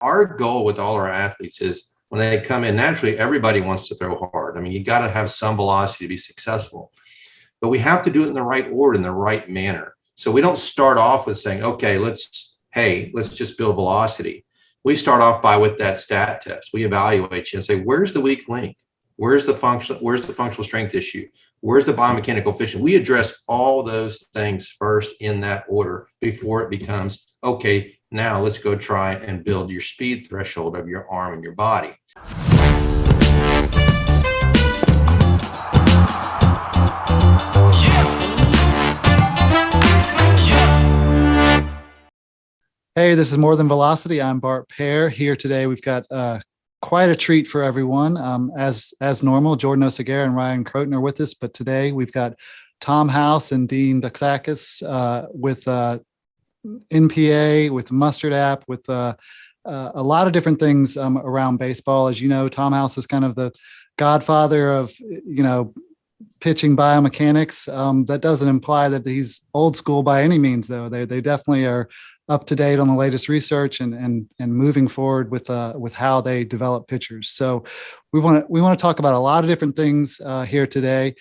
our goal with all our athletes is when they come in, naturally, everybody wants to throw hard. I mean, you got to have some velocity to be successful, but we have to do it in the right order, in the right manner. So we don't start off with saying, okay, let's just build velocity. We start off with that stat test. We evaluate you and say, where's the weak link? Where's the functional strength issue? Where's the biomechanical efficiency? We address all those things first in that order before it becomes, okay, now let's go try and build your speed threshold of your arm and your body. Hey, this is More Than Velocity. I'm Bart Pear. Here today, we've got quite a treat for everyone. As normal, Jordan Oseguera and Ryan Croton are with us, but today we've got Tom House and Dean Duxakis with NPA, with Mustard app, with a lot of different things around baseball. As you know, Tom House is kind of the godfather of, pitching biomechanics. That doesn't imply that he's old school by any means, though. They definitely are up to date on the latest research and moving forward with how they develop pitchers. So we want to talk about a lot of different things here today.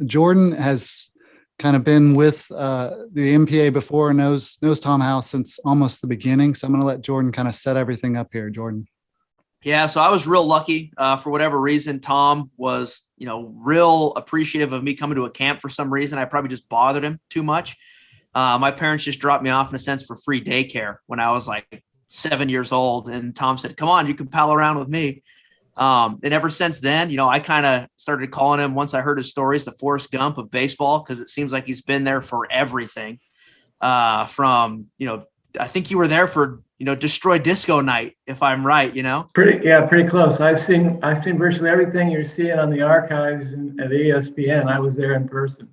Jordan has kind of been with the MPA before and knows Tom House since almost the beginning. So I'm going to let Jordan kind of set everything up here. Jordan. Yeah, so I was real lucky for whatever reason. Tom was, real appreciative of me coming to a camp for some reason. I probably just bothered him too much. My parents just dropped me off in a sense for free daycare when I was like 7 years old. And Tom said, come on, you can pal around with me. And ever since then, I kind of started calling him, once I heard his stories, the Forrest Gump of baseball, because it seems like he's been there for everything from, I think you were there for, Destroy Disco Night, if I'm right, Pretty close. I've seen virtually everything you're seeing on the archives and at ESPN. I was there in person.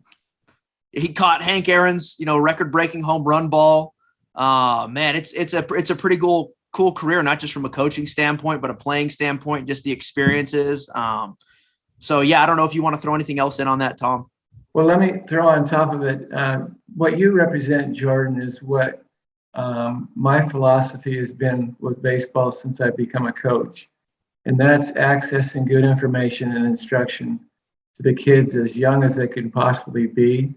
He caught Hank Aaron's, record-breaking home run ball. Man, it's a pretty cool career, not just from a coaching standpoint, but a playing standpoint, just the experiences. So yeah, I don't know if you want to throw anything else in on that, Tom. Well, let me throw on top of it. What you represent, Jordan, is what my philosophy has been with baseball since I've become a coach. And that's accessing good information and instruction to the kids as young as they can possibly be,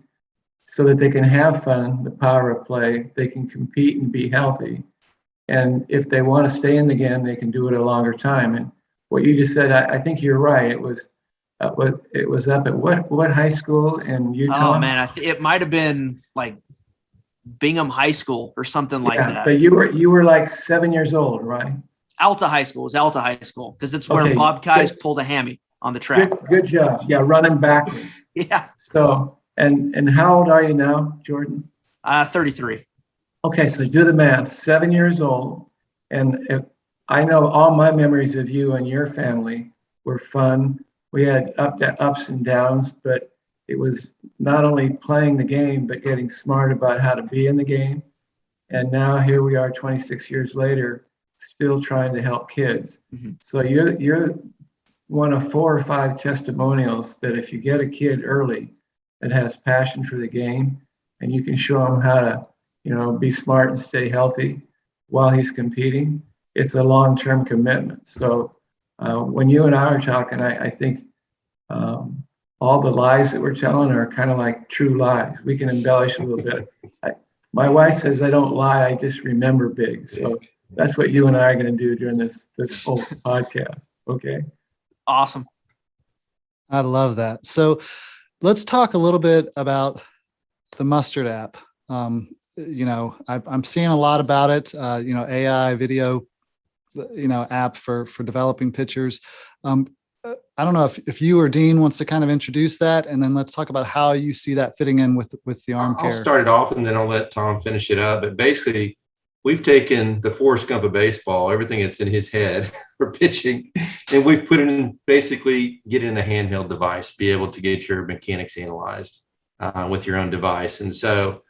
so that they can have fun, the power of play, they can compete and be healthy. And if they want to stay in the game, they can do it a longer time. And what you just said, I think you're right. It was up at what high school in Utah? Oh man, it might have been like Bingham High School or something like that. But you were like 7 years old, right? Alta High School. It was Alta High School because it's where Bob Kais pulled a hammy on the track. Good job. Yeah, running backwards. Yeah. So and how old are you now, Jordan? 33. Okay, so do the math. 7 years old, and I know all my memories of you and your family were fun. We had ups and downs, but it was not only playing the game, but getting smart about how to be in the game. And now here we are 26 years later, still trying to help kids. Mm-hmm. So you're one of 4 or 5 testimonials that if you get a kid early that has passion for the game, and you can show him how to, be smart and stay healthy while he's competing, it's a long-term commitment. So when you and I are talking, I think all the lies that we're telling are kind of like true lies. We can embellish a little bit. My wife says I don't lie, I just remember big. So that's what you and I are going to do during this whole podcast. Okay. Awesome. I love that. So let's talk a little bit about the Mustard app. I'm seeing a lot about it, AI video, app for developing pictures. I don't know if you or Dean wants to kind of introduce that, and then let's talk about how you see that fitting in with the ArmCare. I'll start it off, and then I'll let Tom finish it up. But basically, we've taken the Forrest Gump of baseball, everything that's in his head for pitching, and we've put it in, basically get in a handheld device, be able to get your mechanics analyzed with your own device. And so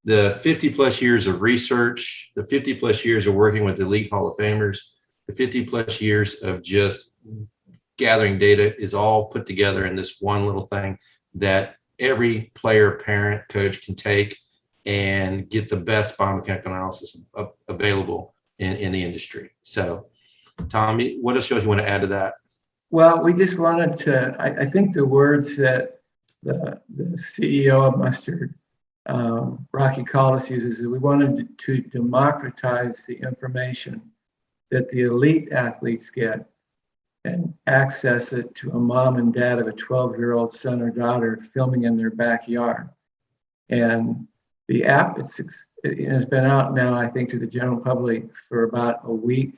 the 50 plus years of research, the 50 plus years of working with elite Hall of Famers, the 50 plus years of just gathering data is all put together in this one little thing that every player, parent, coach can take and get the best biomechanical analysis available in the industry. So, Tommy, what else you want to add to that? Well, we just wanted to, I think the words that the CEO of Mustard, Rocky Collis, uses is we wanted to democratize the information that the elite athletes get and access it to a mom and dad of a 12-year-old son or daughter filming in their backyard. And the app, it has been out now, I think, to the general public for about a week.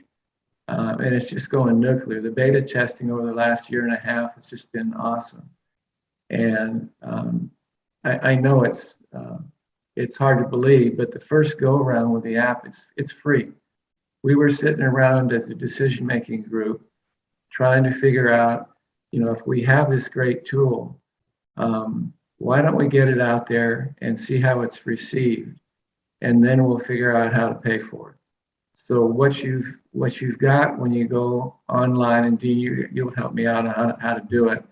And it's just going nuclear. The beta testing over the last year and a half has just been awesome. And I know it's hard to believe, but the first go around with the app, it's free. We were sitting around as a decision-making group trying to figure out, if we have this great tool, why don't we get it out there and see how it's received, and then we'll figure out how to pay for it. So what you've got when you go online, and Dean, you'll help me out on how to do it.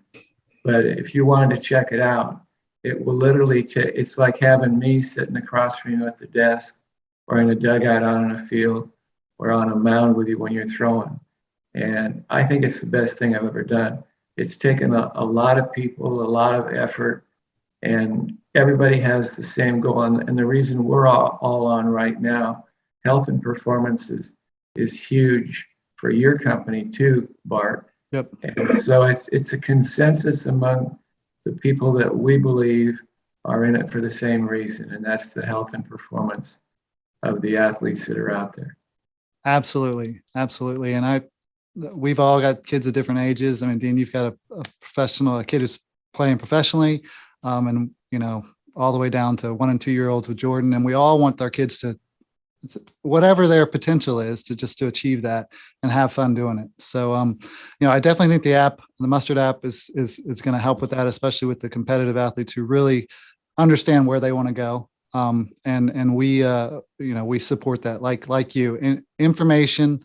But if you wanted to check it out, it will literally it's like having me sitting across from you at the desk, or in a dugout out on a field, or on a mound with you when you're throwing. And I think it's the best thing I've ever done. It's taken a lot of people, a lot of effort, and everybody has the same goal. And the reason we're all on right now, health and performance is huge for your company too, Bart. Yep. And so it's a consensus among the people that we believe are in it for the same reason, and that's the health and performance of the athletes that are out there. Absolutely. And we've all got kids at different ages. I mean, Dean, you've got a kid who's playing professionally, and all the way down to 1 and 2 year olds with Jordan. And we all want our kids to, whatever their potential is, to achieve that and have fun doing it. So, I definitely think the Mustard app is going to help with that, especially with the competitive athletes who really understand where they want to go. And we support that, like you. Information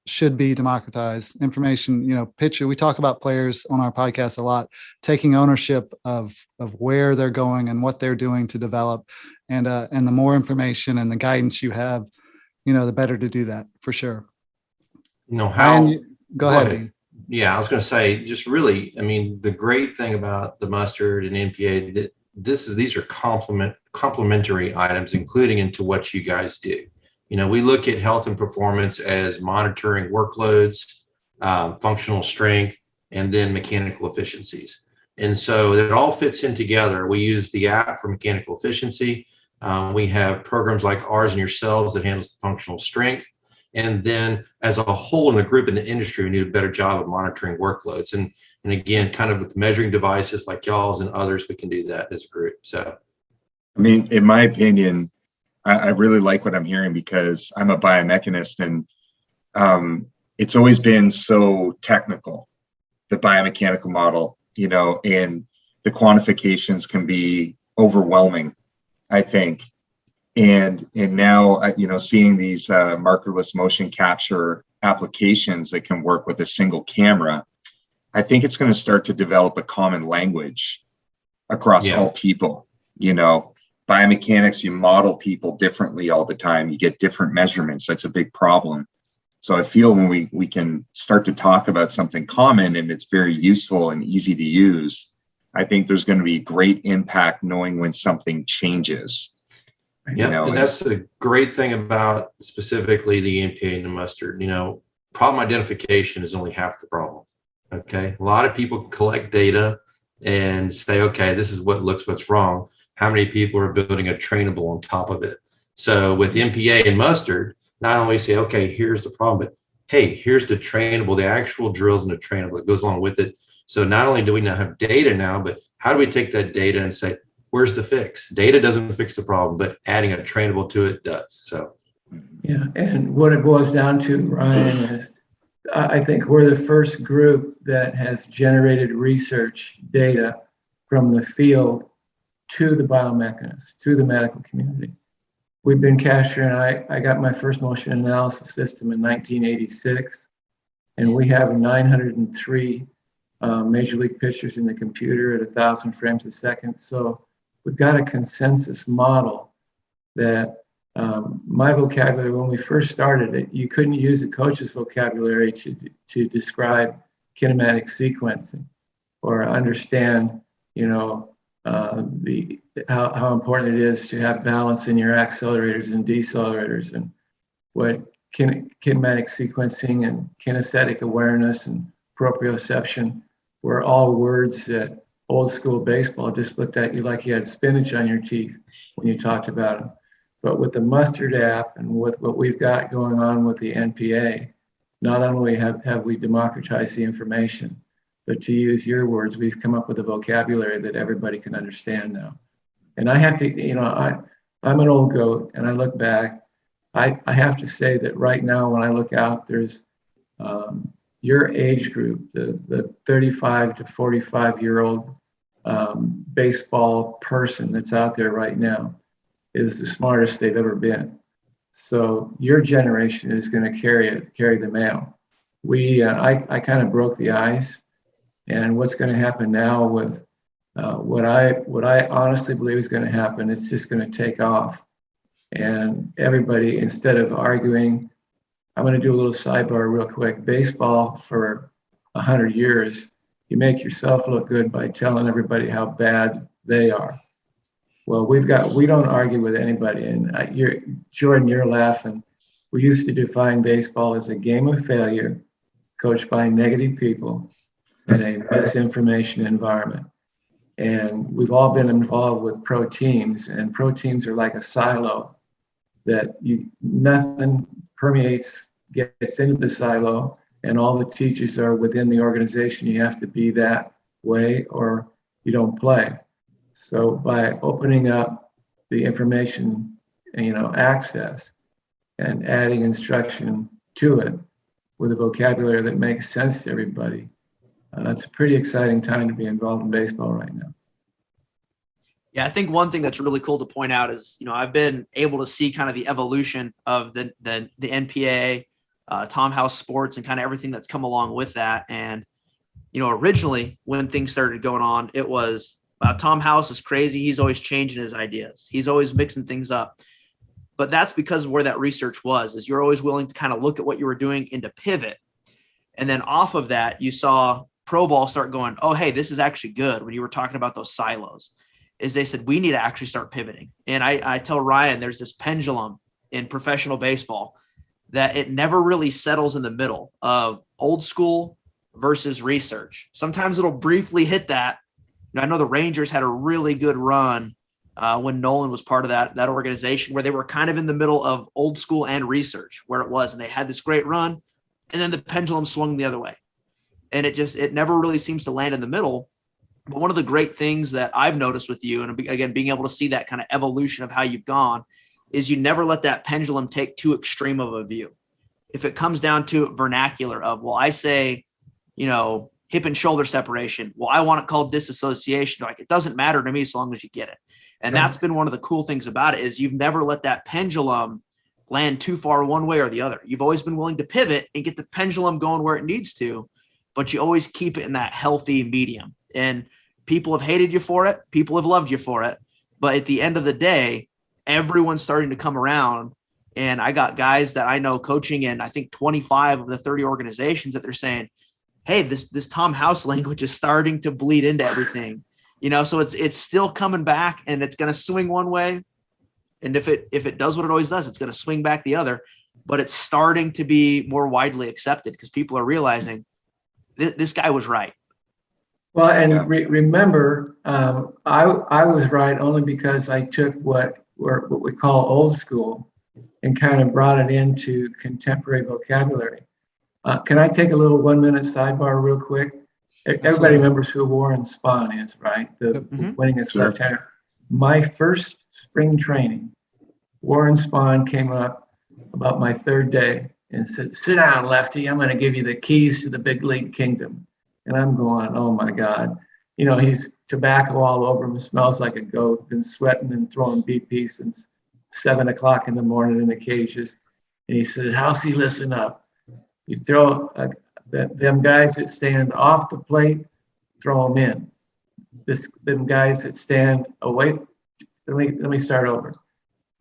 should be democratized. Information, picture. We talk about players on our podcast a lot, taking ownership of where they're going and what they're doing to develop. And the more information and the guidance you have, the better to do that, for sure. Go ahead, Dean. Yeah, I was going to say, just really, the great thing about the Mustard and NPA, that these are complementary items, including into what you guys do. We look at health and performance as monitoring workloads, functional strength, and then mechanical efficiencies. And so it all fits in together. We use the app for mechanical efficiency. We have programs like ours and yourselves that handles the functional strength. And then as a whole in the group in the industry, we need a better job of monitoring workloads. And again, kind of with measuring devices like y'all's and others, we can do that as a group. So, in my opinion, I really like what I'm hearing, because I'm a biomechanist, and it's always been so technical, the biomechanical model, and the quantifications can be overwhelming, I think. And now, seeing these markerless motion capture applications that can work with a single camera, I think it's going to start to develop a common language across all people. Biomechanics, you model people differently all the time. You get different measurements. That's a big problem. So I feel when we can start to talk about something common and it's very useful and easy to use, I think there's going to be great impact knowing when something changes. Yeah, and that's the great thing about specifically the NPA and the Mustard. Problem identification is only half the problem. Okay, a lot of people collect data and say, okay, this is what's wrong. How many people are building a trainable on top of it? So with NPA and Mustard, not only say, okay, here's the problem, but hey, here's the trainable, the actual drills and the trainable that goes along with it. So not only do we now have data now, but how do we take that data and say, where's the fix? Data doesn't fix the problem, but adding a trainable to it does. So, yeah, and what it boils down to, Ryan, is I think we're the first group that has generated research data from the field to the biomechanists, to the medical community. We've been capturing, I got my first motion analysis system in 1986, and we have 903 major league pitchers in the computer at 1,000 frames a second. So we've got a consensus model that my vocabulary, when we first started it, you couldn't use the coach's vocabulary to describe kinematic sequencing or understand, how important it is to have balance in your accelerators and decelerators, and what kinematic sequencing and kinesthetic awareness and proprioception were all words that old school baseball just looked at you like you had spinach on your teeth when you talked about them. But with the Mustard app and with what we've got going on with the NPA, not only have we democratized the information, but to use your words, we've come up with a vocabulary that everybody can understand now. And I have to, I'm an old goat, and I look back. I have to say that right now, when I look out, there's your age group, the 35 to 45-year-old baseball person that's out there right now is the smartest they've ever been. So your generation is going to carry the mail. I kind of broke the ice, and what's going to happen now with what I honestly believe is going to happen, it's just going to take off. And everybody, instead of arguing, I'm going to do a little sidebar real quick. Baseball for 100 years, you make yourself look good by telling everybody how bad they are. Well, we don't argue with anybody. And Jordan, you're laughing. We used to define baseball as a game of failure coached by negative people in a misinformation environment. And we've all been involved with pro teams, and pro teams are like a silo that nothing permeates, gets into the silo, and all the teachers are within the organization. You have to be that way or you don't play. So by opening up the information, access, and adding instruction to it with a vocabulary that makes sense to everybody, it's a pretty exciting time to be involved in baseball right now. Yeah, I think one thing that's really cool to point out is, I've been able to see kind of the evolution of the NPA, Tom House Sports, and kind of everything that's come along with that. And, originally when things started going on, it was Tom House is crazy. He's always changing his ideas. He's always mixing things up. But that's because of where that research was, is you're always willing to kind of look at what you were doing and to pivot. And then off of that, you saw pro ball start going, oh, hey, this is actually good. When you were talking about those silos, is they said, we need to actually start pivoting. And I tell Ryan, there's this pendulum in professional baseball that it never really settles in the middle of old school versus research. Sometimes it'll briefly hit that. I know the Rangers had a really good run when Nolan was part of that organization, where they were kind of in the middle of old school and research, where it was, and they had this great run, and then the pendulum swung the other way. And it never really seems to land in the middle. But one of the great things that I've noticed with you, and again, being able to see that kind of evolution of how you've gone, is you never let that pendulum take too extreme of a view. If it comes down to vernacular of, well, I say, hip and shoulder separation. Well, I want it called disassociation. Like, it doesn't matter to me as long as you get it. And that's been one of the cool things about it, is you've never let that pendulum land too far one way or the other. You've always been willing to pivot and get the pendulum going where it needs to, but you always keep it in that healthy medium. And people have hated you for it. People have loved you for it. But at the end of the day, everyone's starting to come around. And I got guys that I know coaching in, I think 25 of the 30 organizations, that they're saying, hey, this Tom House language is starting to bleed into everything, so it's still coming back, and it's going to swing one way. And if it does what it always does, it's going to swing back the other, but it's starting to be more widely accepted because people are realizing this guy was right. Well, and remember, I was right only because I took what we call old school and kind of brought it into contemporary vocabulary. Can I take a little 1 minute sidebar real quick? Everybody remembers who Warren Spahn is, right? The winningest left-hander. My first spring training, Warren Spahn came up about my third day and said, sit down, lefty. I'm going to give you the keys to the big league kingdom. And I'm going, oh my God. He's tobacco all over him, smells like a goat, been sweating and throwing BP since 7 o'clock in the morning in the cages. And he says, Housey, listen up. You throw them guys that stand off the plate, throw them in. Them guys that stand away, let me start over.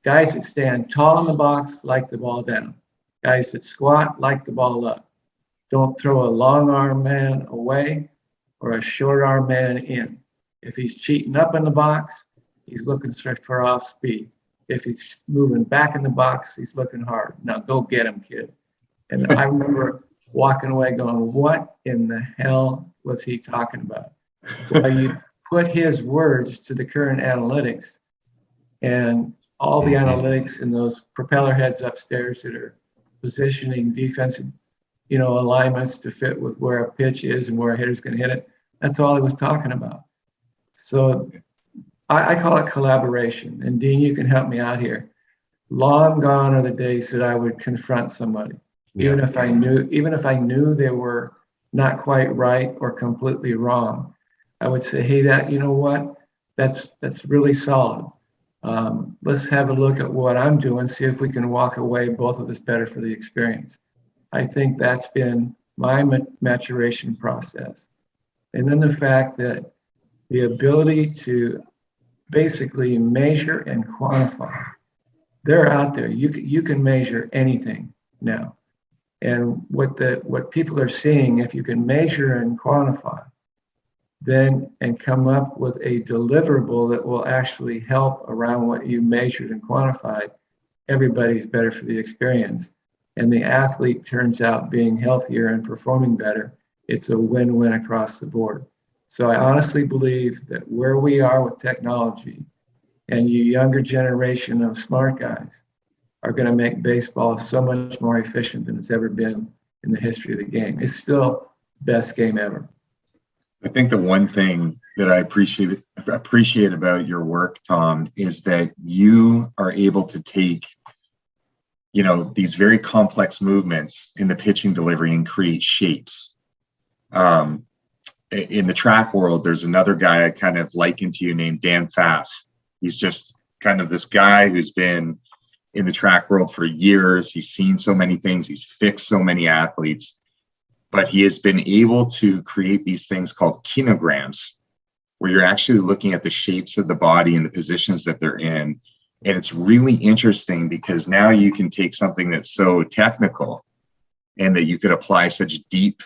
Guys that stand tall in the box like the ball down. Guys that squat like the ball up. Don't throw a long arm man away or a short arm man in. If he's cheating up in the box, he's looking for off speed. If he's moving back in the box, he's looking hard. Now go get him, kid. And I remember walking away going, what in the hell was he talking about? Well, you put his words to the current analytics, and all the analytics in those propeller heads upstairs that are positioning defensive, alignments to fit with where a pitch is and where a hitter's going to hit it. That's all he was talking about. So I call it collaboration. And Dean, you can help me out here. Long gone are the days that I would confront somebody, even if I knew they were not quite right or completely wrong. I would say, hey, that's really solid. Let's have a look at what I'm doing, see if we can walk away, both of us, better for the experience. I think that's been my maturation process. And then the fact that the ability to basically measure and quantify, they're out there. You can measure anything now. And what people are seeing, if you can measure and quantify, then and come up with a deliverable that will actually help around what you measured and quantified, everybody's better for the experience. And the athlete turns out being healthier and performing better. It's a win-win across the board. So I honestly believe that where we are with technology and you younger generation of smart guys are going to make baseball so much more efficient than it's ever been in the history of the game. It's still the best game ever. I think the one thing that I appreciate about your work, Tom, is that you are able to take, these very complex movements in the pitching delivery and create shapes. In the track world, there's another guy I kind of liken to you named Dan Pfaff. He's just kind of this guy who's been in the track world for years. He's seen so many things. He's fixed so many athletes. But he has been able to create these things called kinograms, where you're actually looking at the shapes of the body and the positions that they're in. And it's really interesting because now you can take something that's so technical and that you could apply such deep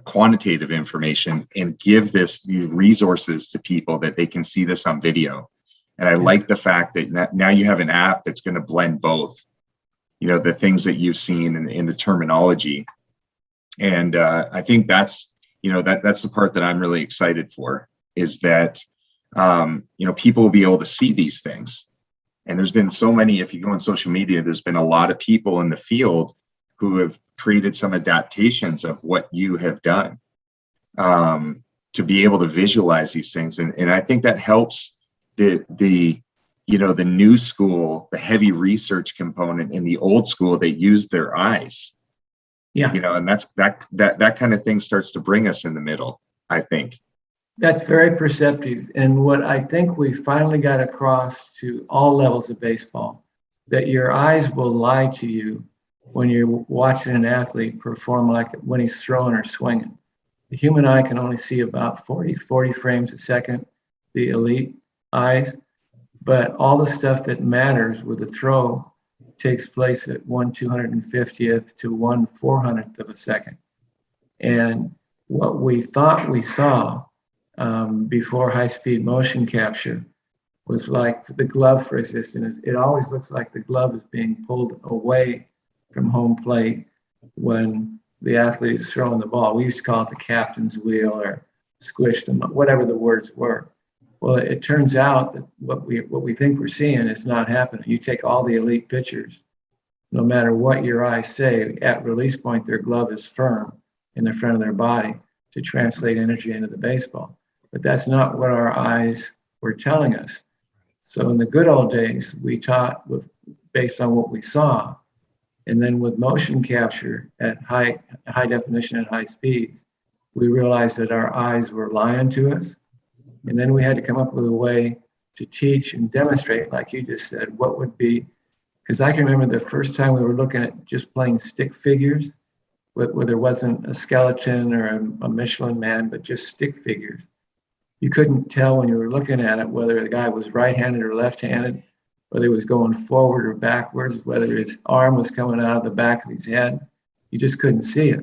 quantitative information and give these resources to people that they can see this on video. And I like the fact that now you have an app that's going to blend both, the things that you've seen in the terminology. And I think that's the part that I'm really excited for, is that, people will be able to see these things. And there's been so many, if you go on social media, there's been a lot of people in the field who have created some adaptations of what you have done to be able to visualize these things. And I think that helps the new school, the heavy research component, in the old school, they use their eyes. Yeah. And that kind of thing starts to bring us in the middle, I think. That's very perceptive. And what I think we finally got across to all levels of baseball, that your eyes will lie to you when you're watching an athlete perform, like when he's throwing or swinging. The human eye can only see about 40 frames a second, the elite eyes. But all the stuff that matters with a throw takes place at 1/250th to 1/400th of a second. And what we thought we saw before high-speed motion capture was like the glove, for instance. It always looks like the glove is being pulled away from home plate when the athlete is throwing the ball. We used to call it the captain's wheel or squish them, whatever the words were. Well, it turns out that what we think we're seeing is not happening. You take all the elite pitchers, no matter what your eyes say, at release point, their glove is firm in the front of their body to translate energy into the baseball. But that's not what our eyes were telling us. So in the good old days, we taught based on what we saw. And then with motion capture at high definition and high speeds, we realized that our eyes were lying to us. And then we had to come up with a way to teach and demonstrate, like you just said, what would be, because I can remember the first time we were looking at just plain stick figures, where there wasn't a skeleton or a Michelin man, but just stick figures. You couldn't tell when you were looking at it whether the guy was right-handed or left-handed, whether he was going forward or backwards, whether his arm was coming out of the back of his head. You just couldn't see it.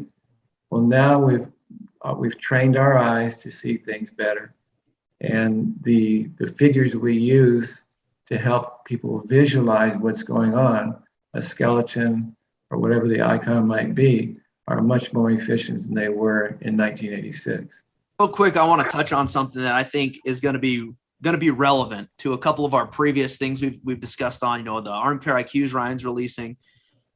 Well, now we've trained our eyes to see things better. And the figures we use to help people visualize what's going on, a skeleton or whatever the icon might be, are much more efficient than they were in 1986. Real quick, I want to touch on something that I think is going to be relevant to a couple of our previous things we've discussed on, the ArmCare IQs Ryan's releasing.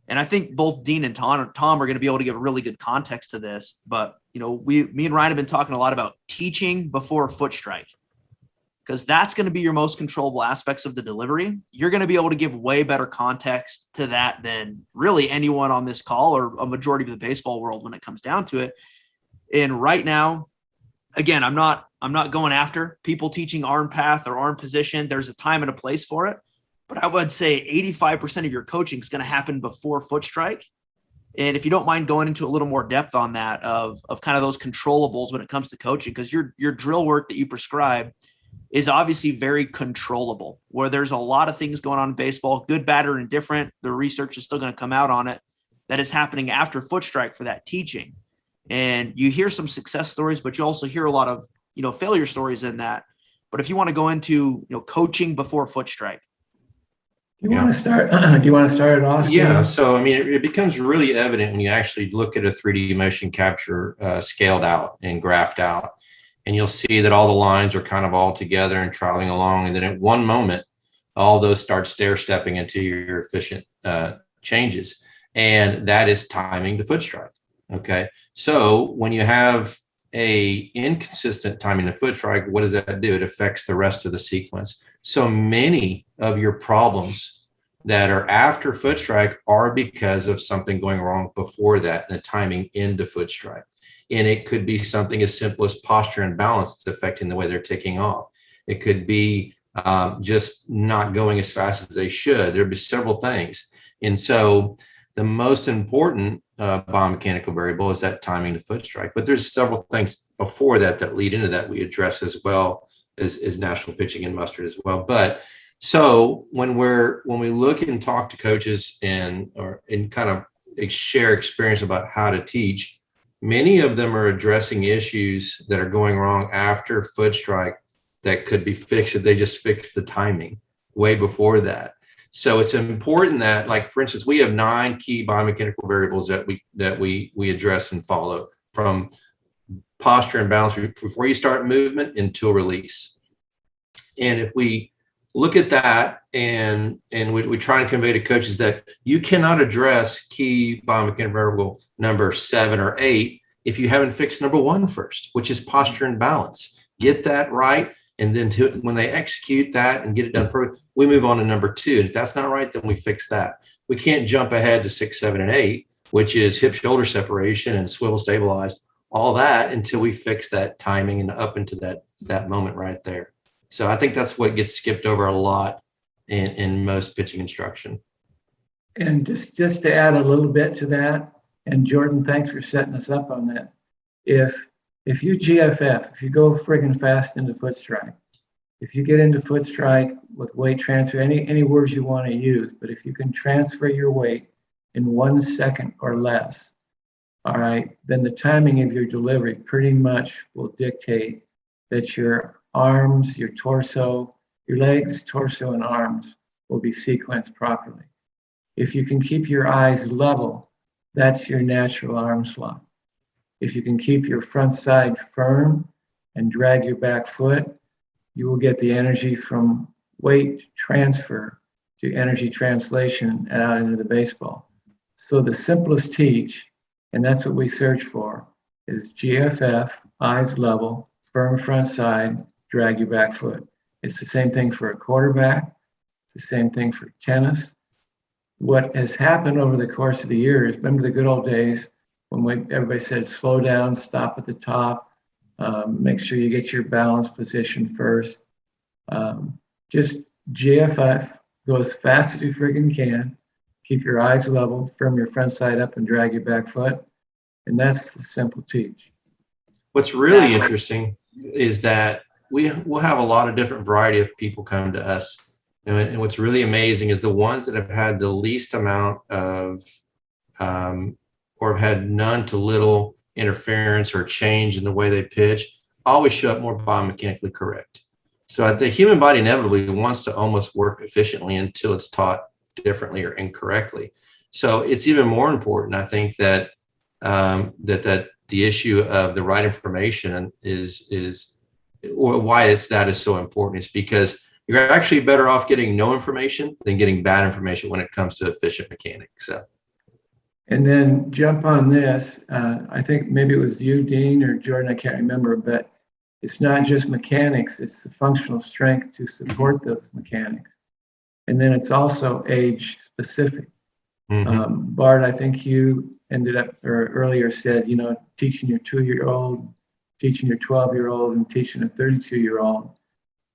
And I think both Dean and Tom are going to be able to give a really good context to this. But, me and Ryan have been talking a lot about teaching before foot strike, because that's going to be your most controllable aspects of the delivery. You're going to be able to give way better context to that than really anyone on this call or a majority of the baseball world when it comes down to it. And right now, again, I'm not going after people teaching arm path or arm position. There's a time and a place for it. But I would say 85% of your coaching is going to happen before foot strike. And if you don't mind going into a little more depth on that of kind of those controllables when it comes to coaching, because your drill work that you prescribe is obviously very controllable, where there's a lot of things going on in baseball, good, bad, or indifferent. The research is still going to come out on it that is happening after foot strike for that teaching. And you hear some success stories, but you also hear a lot of, failure stories in that. But if you want to go into, coaching before foot strike. Do you want to start it off? Yeah. Dave? So, it becomes really evident when you actually look at a 3D motion capture scaled out and graphed out, and you'll see that all the lines are kind of all together and traveling along. And then at one moment, all those start stair stepping into your efficient changes. And that is timing the foot strike. Okay. So when you have a inconsistent timing the foot strike, what does that do? It affects the rest of the sequence. So many of your problems that are after foot strike are because of something going wrong before that, and the timing into foot strike. And it could be something as simple as posture and balance that's affecting the way they're taking off. It could be just not going as fast as they should. There'd be several things. And so the most important biomechanical variable is that timing to foot strike. But there's several things before that lead into that we address as well as national pitching and mustard as well. But so when we look and talk to coaches and kind of share experience about how to teach, many of them are addressing issues that are going wrong after foot strike that could be fixed if they just fix the timing way before that. So it's important that, like, for instance, we have 9 key biomechanical variables that we address and follow, from posture and balance before you start movement until release. And if we look at that and we try and convey to coaches that you cannot address key biomechanical variable number 7 or 8 if you haven't fixed number 1 first, which is posture and balance. Get that right. And then when they execute that and get it done perfect, we move on to number 2. And if that's not right, then we fix that. We can't jump ahead to 6, 7, and 8, which is hip shoulder separation and swivel stabilized, all that, until we fix that timing and up into that moment right there. So I think that's what gets skipped over a lot in most pitching instruction. And just to add a little bit to that, and Jordan, thanks for setting us up on that. If you GFF, if you go friggin' fast into foot strike, if you get into foot strike with weight transfer, any words you want to use, but if you can transfer your weight in 1 second or less, all right, then the timing of your delivery pretty much will dictate that your arms, your torso, your legs, torso, and arms will be sequenced properly. If you can keep your eyes level, that's your natural arm slot. If you can keep your front side firm and drag your back foot, you will get the energy from weight transfer to energy translation and out into the baseball. So the simplest teach, and that's what we search for, is GFF, eyes level, firm front side, drag your back foot. It's the same thing for a quarterback. It's the same thing for tennis. What has happened over the course of the years, remember the good old days when everybody said slow down, stop at the top, make sure you get your balance position first. Just GFF, go as fast as you friggin' can, keep your eyes level, firm your front side up and drag your back foot. And that's the simple teach. What's really interesting is that we'll have a lot of different variety of people come to us And what's really amazing is the ones that have had the least amount of, or have had none to little interference or change in the way they pitch, always show up more biomechanically correct. So the human body inevitably wants to almost work efficiently until it's taught differently or incorrectly. So it's even more important, I think, that that the issue of the right information is or why that is so important is because you're actually better off getting no information than getting bad information when it comes to efficient mechanics. So. And then jump on this. I think maybe it was you, Dean, or Jordan, I can't remember, but it's not just mechanics, it's the functional strength to support those mechanics. And then it's also age specific. Mm-hmm. Bart, I think you ended up, or earlier said, teaching your 2-year-old, teaching your 12-year-old, and teaching a 32-year-old.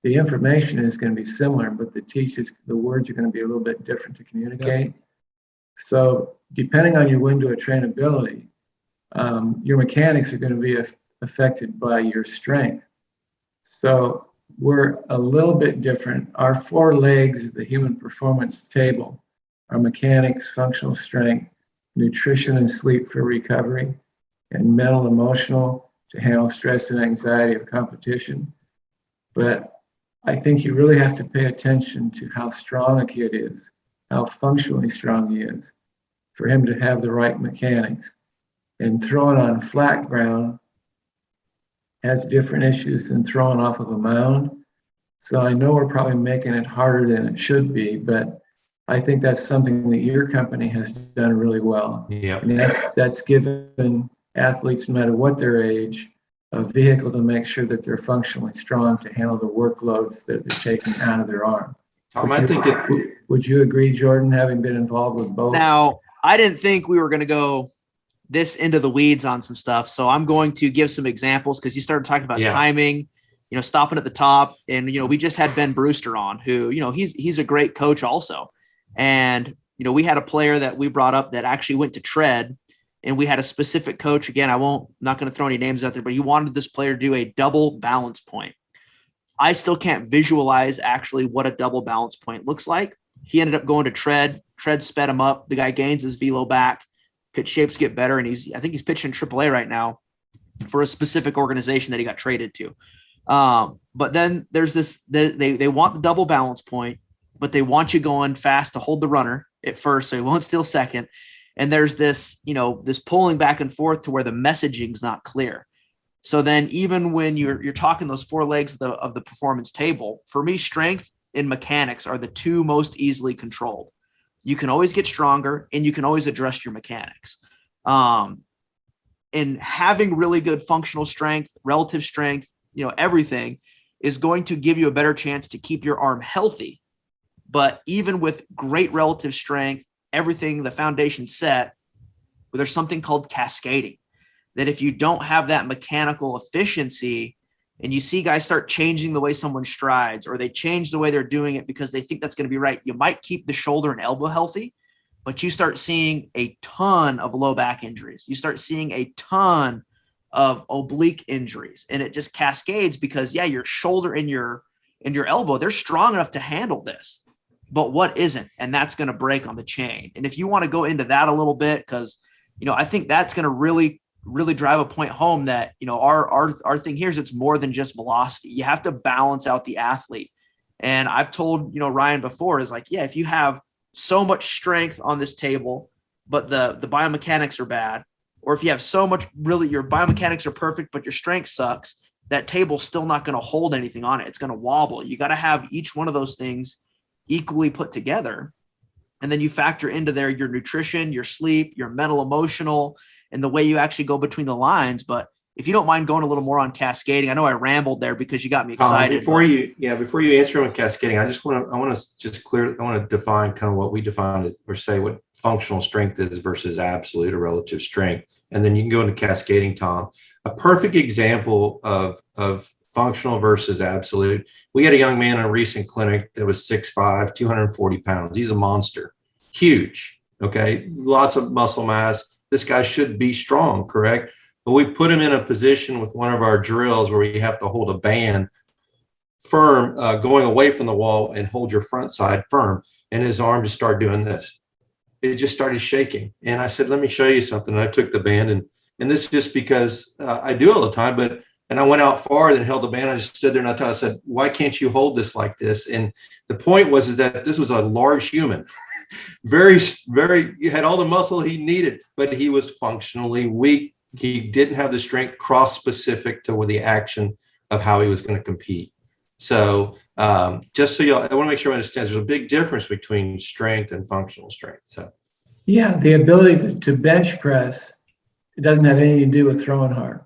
The information is going to be similar, but the words are going to be a little bit different to communicate. Yep. So depending on your window of trainability, your mechanics are going to be affected by your strength. So we're a little bit different. Our 4 legs of the human performance table are mechanics, functional strength, nutrition and sleep for recovery, and mental, emotional to handle stress and anxiety of competition. But I think you really have to pay attention to how strong a kid is, how functionally strong he is, for him to have the right mechanics. And throwing on flat ground has different issues than throwing off of a mound. So I know we're probably making it harder than it should be, but I think that's something that your company has done really well. Yeah. And that's given athletes, no matter what their age, a vehicle to make sure that they're functionally strong to handle the workloads that they're taking out of their arm. Tom, Would you agree, Jordan, having been involved with both? Now, I didn't think we were going to go this into the weeds on some stuff. So I'm going to give some examples because you started talking about timing, stopping at the top. And, we just had Ben Brewster on who, he's a great coach also. And, we had a player that we brought up that actually went to tread, and we had a specific coach. Again, not going to throw any names out there, but he wanted this player to do a double balance point. I still can't visualize actually what a double balance point looks like. He ended up going to tread sped him up. The guy gains his velo back, pitch shapes get better. And I think he's pitching AAA right now for a specific organization that he got traded to. But then there's this, they want the double balance point, but they want you going fast to hold the runner at first, so he won't steal second. And there's this, this pulling back and forth to where the messaging's not clear. So then even when you're talking those 4 legs of the performance table, for me, strength and mechanics are the 2 most easily controlled. You can always get stronger and you can always adjust your mechanics. And having really good functional strength, relative strength, everything is going to give you a better chance to keep your arm healthy. But even with great relative strength, everything, the foundation set, there's something called cascading, that if you don't have that mechanical efficiency and you see guys start changing the way someone strides, or they change the way they're doing it because they think that's going to be right, you might keep the shoulder and elbow healthy, but you start seeing a ton of low back injuries. You start seeing a ton of oblique injuries, and it just cascades because your shoulder and your elbow, they're strong enough to handle this, but what isn't? And that's going to break on the chain. And if you want to go into that a little bit, because, I think that's going to really drive a point home that, our thing here is it's more than just velocity. You have to balance out the athlete. And I've told, Ryan before is like, if you have so much strength on this table, but the biomechanics are bad, or if you have so much, really your biomechanics are perfect, but your strength sucks, that table's still not going to hold anything on it. It's going to wobble. You got to have each one of those things equally put together. And then you factor into there your nutrition, your sleep, your mental, emotional, and the way you actually go between the lines. But if you don't mind going a little more on cascading, I know I rambled there because you got me excited. Before you answer on cascading, I want to define kind of what we define as, or say what functional strength is versus absolute or relative strength. And then you can go into cascading, Tom. A perfect example of functional versus absolute. We had a young man in a recent clinic that was 6'5", 240 pounds. He's a monster, huge. Okay. Lots of muscle mass. This guy should be strong, correct? But we put him in a position with one of our drills where we have to hold a band firm, going away from the wall, and hold your front side firm. And his arm just started doing this. It just started shaking. And I said, let me show you something. And I took the band, and this is just because I do it all the time, and I went out farther and held the band. I just stood there and I said, why can't you hold this like this? And the point was that this was a large human, very, very, he had all the muscle he needed, but he was functionally weak. He didn't have the strength cross specific to the action of how he was going to compete. So just so I want to make sure I understand, there's a big difference between strength and functional strength. So yeah, the ability to bench press, it doesn't have anything to do with throwing hard.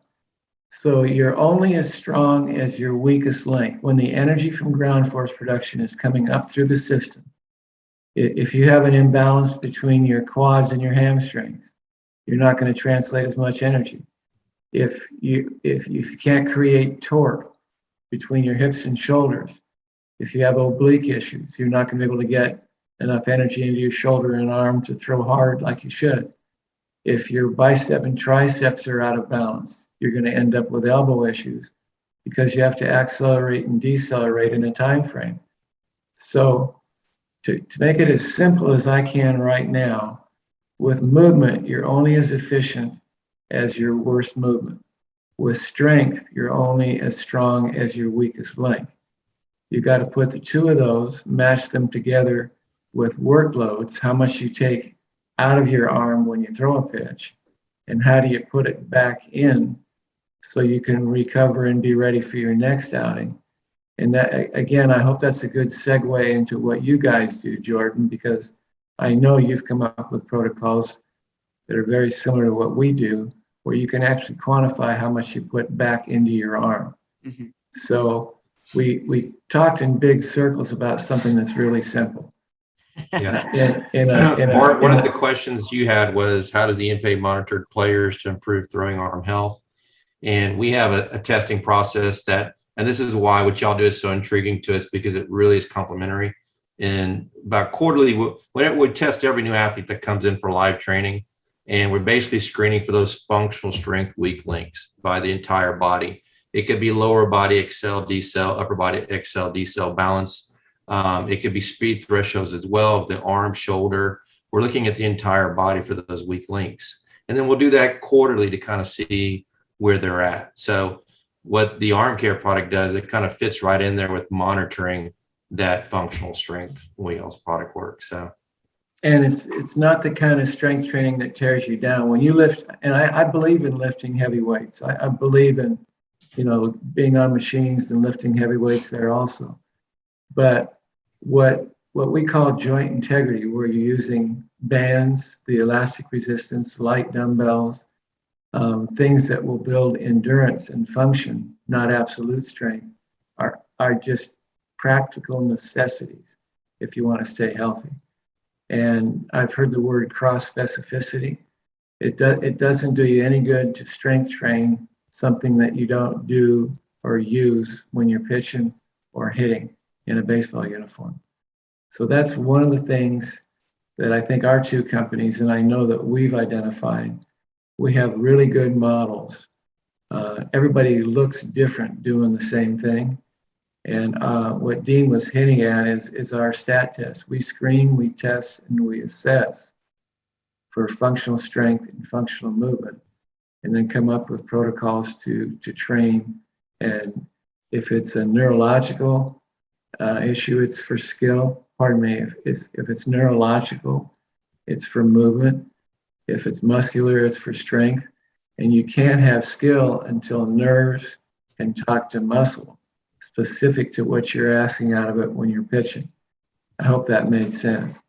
So you're only as strong as your weakest link. When the energy from ground force production is coming up through the system, if you have an imbalance between your quads and your hamstrings, you're not going to translate as much energy. If you can't create torque between your hips and shoulders, if you have oblique issues, you're not going to be able to get enough energy into your shoulder and arm to throw hard like you should. If your bicep and triceps are out of balance, you're going to end up with elbow issues because you have to accelerate and decelerate in a time frame. So to make it as simple as I can right now, with movement, you're only as efficient as your worst movement. With strength, you're only as strong as your weakest link. You got to put the two of those, match them together with workloads, how much you take out of your arm when you throw a pitch, and how do you put it back in so you can recover and be ready for your next outing. And that, again, I hope that's a good segue into what you guys do, Jordan, because I know you've come up with protocols that are very similar to what we do, where you can actually quantify how much you put back into your arm. Mm-hmm. So we talked in big circles about something that's really simple. Yeah. Mark, one of the questions you had was, how does the NFA monitor players to improve throwing arm health? And we have a testing process that, and this is why what y'all do is so intriguing to us, because it really is complementary. And about quarterly, we test every new athlete that comes in for live training. And we're basically screening for those functional strength weak links by the entire body. It could be lower body accel, decel, upper body accel, decel balance. It could be speed thresholds as well, the arm, shoulder. We're looking at the entire body for those weak links. And then we'll do that quarterly to kind of see where they're at. So what the ArmCare product does, it kind of fits right in there with monitoring that functional strength the way y'all's product works. So, and it's not the kind of strength training that tears you down when you lift. And I believe in lifting heavy weights. I believe in, being on machines and lifting heavy weights there also. But what we call joint integrity, where you're using bands, the elastic resistance, light dumbbells, things that will build endurance and function, not absolute strength, are just practical necessities if you want to stay healthy. And I've heard the word cross specificity. It doesn't do you any good to strength train something that you don't do or use when you're pitching or hitting in a baseball uniform. So that's one of the things that I think our two companies, and I know that we've identified, we have really good models. Everybody looks different doing the same thing. And what Dean was hinting at is our stat test. We screen, we test, and we assess for functional strength and functional movement, and then come up with protocols to train. And if it's a neurological issue, it's for skill. Pardon me, if it's neurological, it's for movement. If it's muscular, it's for strength. And you can't have skill until nerves can talk to muscle, specific to what you're asking out of it when you're pitching. I hope that made sense.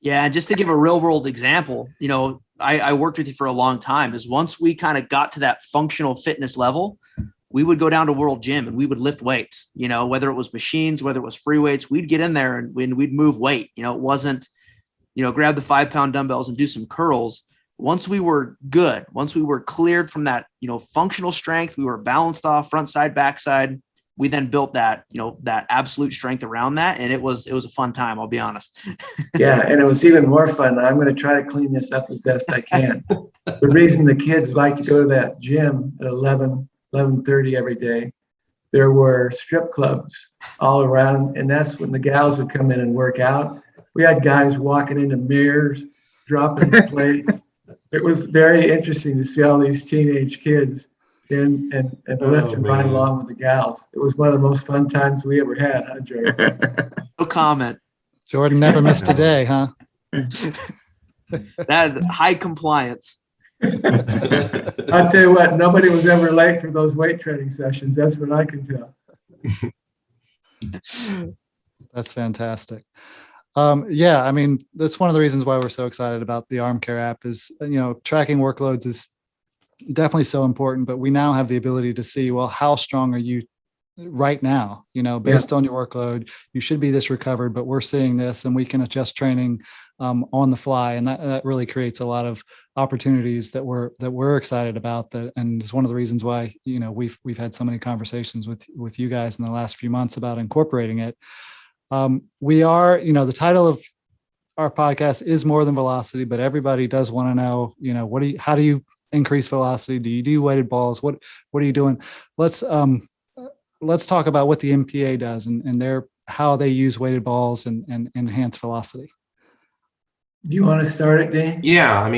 Yeah, and just to give a real world example, I worked with you for a long time. Is once we kind of got to that functional fitness level, we would go down to World Gym and we would lift weights, whether it was machines, whether it was free weights, we'd get in there and we'd move weight. It wasn't, grab the 5-pound dumbbells and do some curls. Once we were good, once we were cleared from that, functional strength, we were balanced off front side, back side. We then built that, that absolute strength around that. And it was a fun time. I'll be honest. Yeah. And it was even more fun. I'm going to try to clean this up as best I can. The reason the kids like to go to that gym at 11:30 every day there were strip clubs all around, and that's when the gals would come in and work out. We had guys walking into mirrors, dropping plates. It was very interesting to see all these teenage kids and lift and ride along with the gals. It was one of the most fun times we ever had, huh, Jordan? No comment. Jordan never missed a day, huh? That high compliance. I'll tell you what, nobody was ever late for those weight training sessions. That's what I can tell. That's fantastic. Yeah, I mean, that's one of the reasons why we're so excited about the ArmCare app is, tracking workloads is definitely so important, but we now have the ability to see, well, how strong are you right now? Based on your workload, you should be this recovered, but we're seeing this and we can adjust training on the fly. And that really creates a lot of opportunities that we're excited about, and it's one of the reasons why, we've had so many conversations with you guys in the last few months about incorporating it. We are, the title of our podcast is More Than Velocity, but everybody does want to know, how do you increase velocity? Do you do weighted balls? What are you doing? Let's talk about what the MPA does and how they use weighted balls and enhance velocity. Do you want to start it, Dean? Yeah,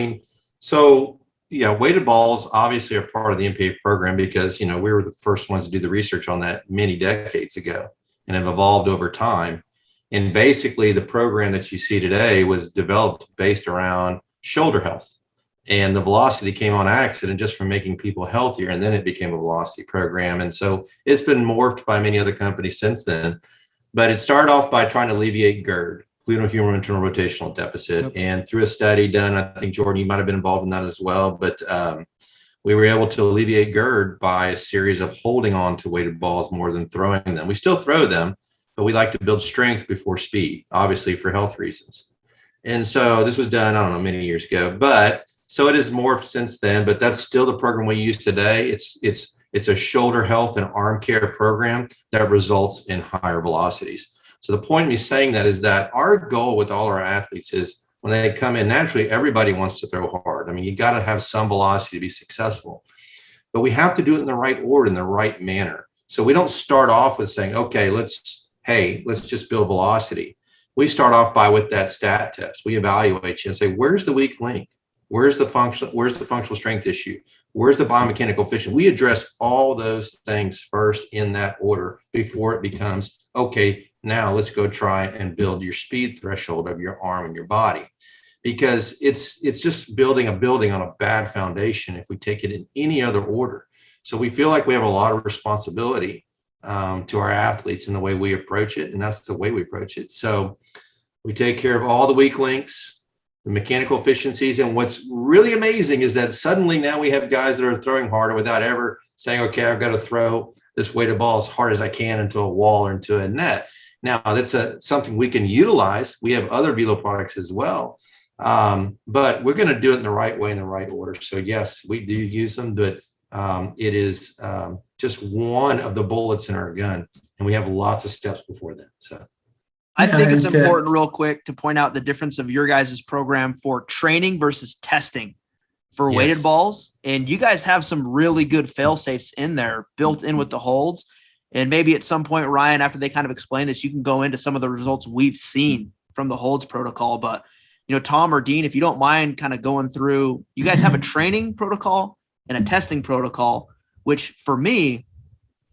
weighted balls obviously are part of the MPA program because, we were the first ones to do the research on that many decades ago and have evolved over time. And basically the program that you see today was developed based around shoulder health. And the velocity came on accident just from making people healthier. And then it became a velocity program. And so it's been morphed by many other companies since then. But it started off by trying to alleviate GERD, glenohumeral internal rotational deficit. Yep. And through a study done, I think, Jordan, you might have been involved in that as well. But we were able to alleviate GERD by a series of holding on to weighted balls more than throwing them. We still throw them, but we like to build strength before speed, obviously for health reasons. And so this was done, I don't know, many years ago. But so it has morphed since then, but that's still the program we use today. It's a shoulder health and arm care program that results in higher velocities. So the point of me saying that is that our goal with all our athletes is when they come in, naturally, everybody wants to throw hard. You got to have some velocity to be successful, but we have to do it in the right order, in the right manner. So we don't start off with saying, okay, let's just build velocity. We start off with that stat test. We evaluate you and say, where's the weak link? Where's the functional strength issue? Where's the biomechanical efficiency? We address all those things first in that order before it becomes, okay, now let's go try and build your speed threshold of your arm and your body. Because it's just building a building on a bad foundation if we take it in any other order. So we feel like we have a lot of responsibility to our athletes in the way we approach it. And that's the way we approach it. So we take care of all the weak links, the mechanical efficiencies. And what's really amazing is that suddenly now we have guys that are throwing harder without ever saying, okay, I've got to throw this weighted ball as hard as I can into a wall or into a net. Now that's something we can utilize. We have other Velo products as well. But we're going to do it in the right way, in the right order. So yes, we do use them, but it is just one of the bullets in our gun. And we have lots of steps before that. So I think it's important real quick to point out the difference of your guys' program for training versus testing for weighted balls. And you guys have some really good fail safes in there built in with the holds. And maybe at some point, Ryan, after they kind of explain this, you can go into some of the results we've seen from the holds protocol. But, Tom or Dean, if you don't mind kind of going through, you guys have a training protocol and a testing protocol, which for me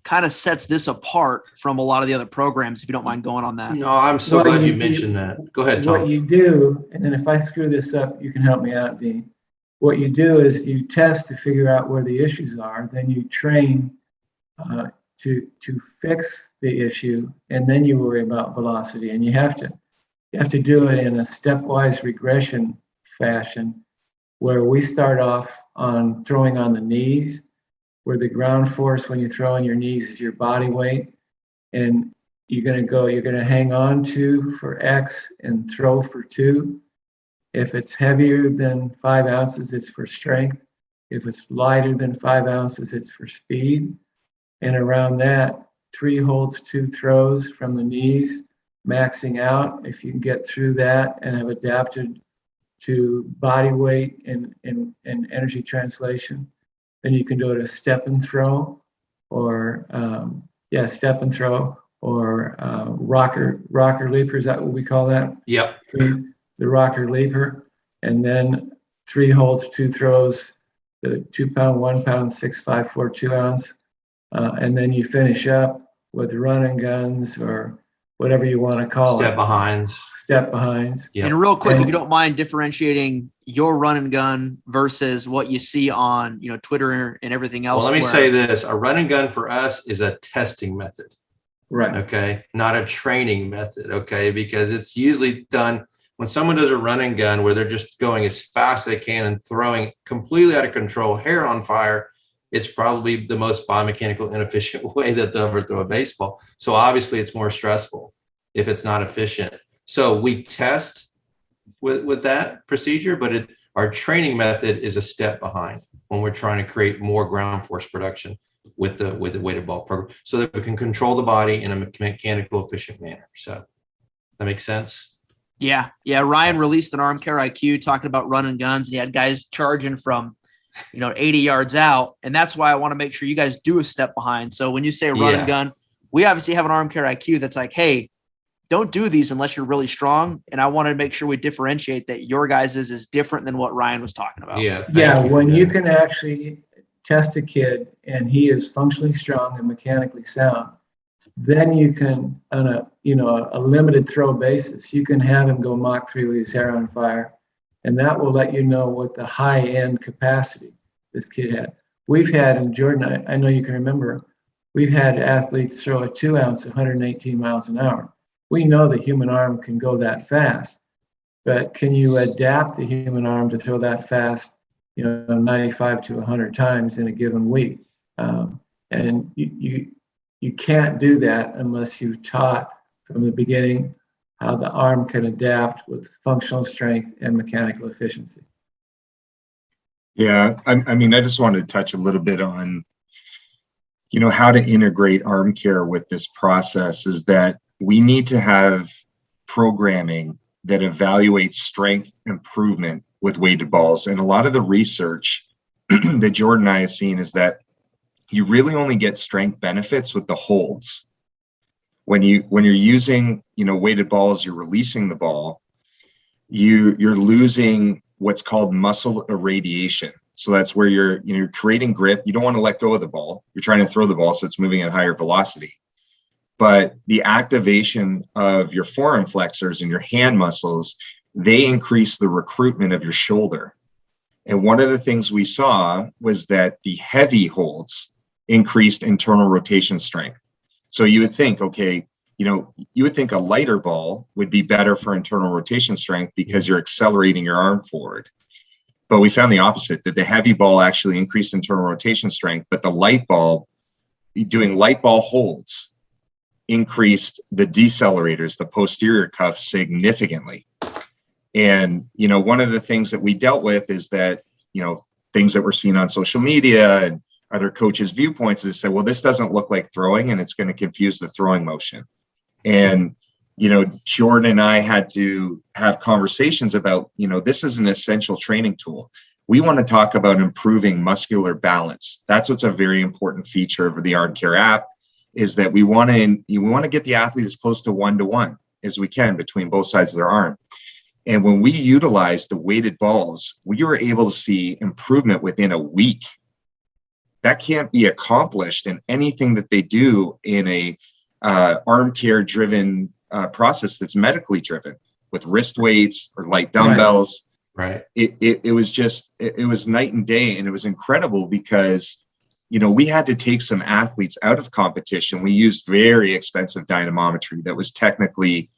kind of sets this apart from a lot of the other programs, if you don't mind going on that. No, I'm so glad you mentioned that. Go ahead, Tom. What you do, and then if I screw this up, you can help me out, Dean. What you do is you test to figure out where the issues are, then you train to fix the issue, and then you worry about velocity. And you have to do it in a stepwise regression fashion, where we start off on throwing on the knees, where the ground force when you throw on your knees is your body weight, and you're going to hang on 2 for X and throw for 2. If it's heavier than 5 ounces, it's for strength. If it's lighter than 5 ounces, it's for speed. And around that, 3 holds, 2 throws from the knees, maxing out. If you can get through that and have adapted to body weight and energy translation, then you can do it a step and throw or step and throw, or rocker leaper. Is that what we call that? Yep. The rocker leaper, and then 3 holds, 2 throws, the 2 pound, 1 pound, 6, 5, 4, 2 ounce, and then you finish up with run and guns, or whatever you want to call Step it. behinds. Step behinds. Yep. And real quick, if you don't mind differentiating your run and gun versus what you see on, Twitter and everything else. Well, let me say this: a run and gun for us is a testing method. Right. Okay. Not a training method. Okay. Because it's usually done when someone does a run and gun where they're just going as fast as they can and throwing completely out of control, hair on fire. It's probably the most biomechanical inefficient way that they'll ever throw a baseball. So obviously it's more stressful if it's not efficient. So we test with that procedure, but our training method is a step behind when we're trying to create more ground force production with the weighted ball program, so that we can control the body in a mechanical efficient manner. So that makes sense. Yeah. Ryan released an ArmCare IQ talking about run and guns, and he had guys charging from 80 yards out. And that's why I want to make sure you guys do a step behind. So when you say run and gun, we obviously have an ArmCare IQ that's like, hey, don't do these unless you're really strong. And I want to make sure we differentiate that your guys' is different than what Ryan was talking about. Yeah. When you can actually test a kid and he is functionally strong and mechanically sound, then you can, on a limited throw basis, you can have him go Mach 3 with his hair on fire. And that will let you know what the high end capacity this kid had. We've had, and Jordan, I know you can remember, we've had athletes throw a 2 ounce at 118 miles an hour. We know the human arm can go that fast, but can you adapt the human arm to throw that fast, 95 to 100 times in a given week? And you can't do that unless you've taught from the beginning how the arm can adapt with functional strength and mechanical efficiency. Yeah, I mean, I just wanted to touch a little bit on, how to integrate ArmCare with this process. Is that we need to have programming that evaluates strength improvement with weighted balls. And a lot of the research that Jordan and I have seen is that you really only get strength benefits with the holds. When you're using, weighted balls, you're releasing the ball, you're losing what's called muscle irradiation. So that's where you're creating grip. You don't want to let go of the ball. You're trying to throw the ball, so it's moving at higher velocity. But the activation of your forearm flexors and your hand muscles, they increase the recruitment of your shoulder. And one of the things we saw was that the heavy holds increased internal rotation strength. So you would think, okay, you would think a lighter ball would be better for internal rotation strength because you're accelerating your arm forward. But we found the opposite, that the heavy ball actually increased internal rotation strength, but the light ball, doing light ball holds, increased the decelerators, the posterior cuff, significantly. And, one of the things that we dealt with is that, things that we're seeing on social media and other coaches' viewpoints is say, well, this doesn't look like throwing and it's going to confuse the throwing motion. And, Jordan and I had to have conversations about, this is an essential training tool. We want to talk about improving muscular balance. That's what's a very important feature of the ArmCare app, is that we want to get the athlete as close to 1-to-1 as we can between both sides of their arm. And when we utilize the weighted balls, we were able to see improvement within a week. That can't be accomplished in anything that they do in a ArmCare driven process that's medically driven with wrist weights or light dumbbells. Right. It was night and day, and it was incredible because we had to take some athletes out of competition. We used very expensive dynamometry that was technically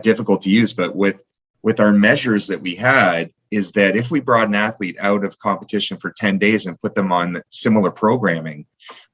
difficult to use, but with our measures that we had, is that if we brought an athlete out of competition for 10 days and put them on similar programming,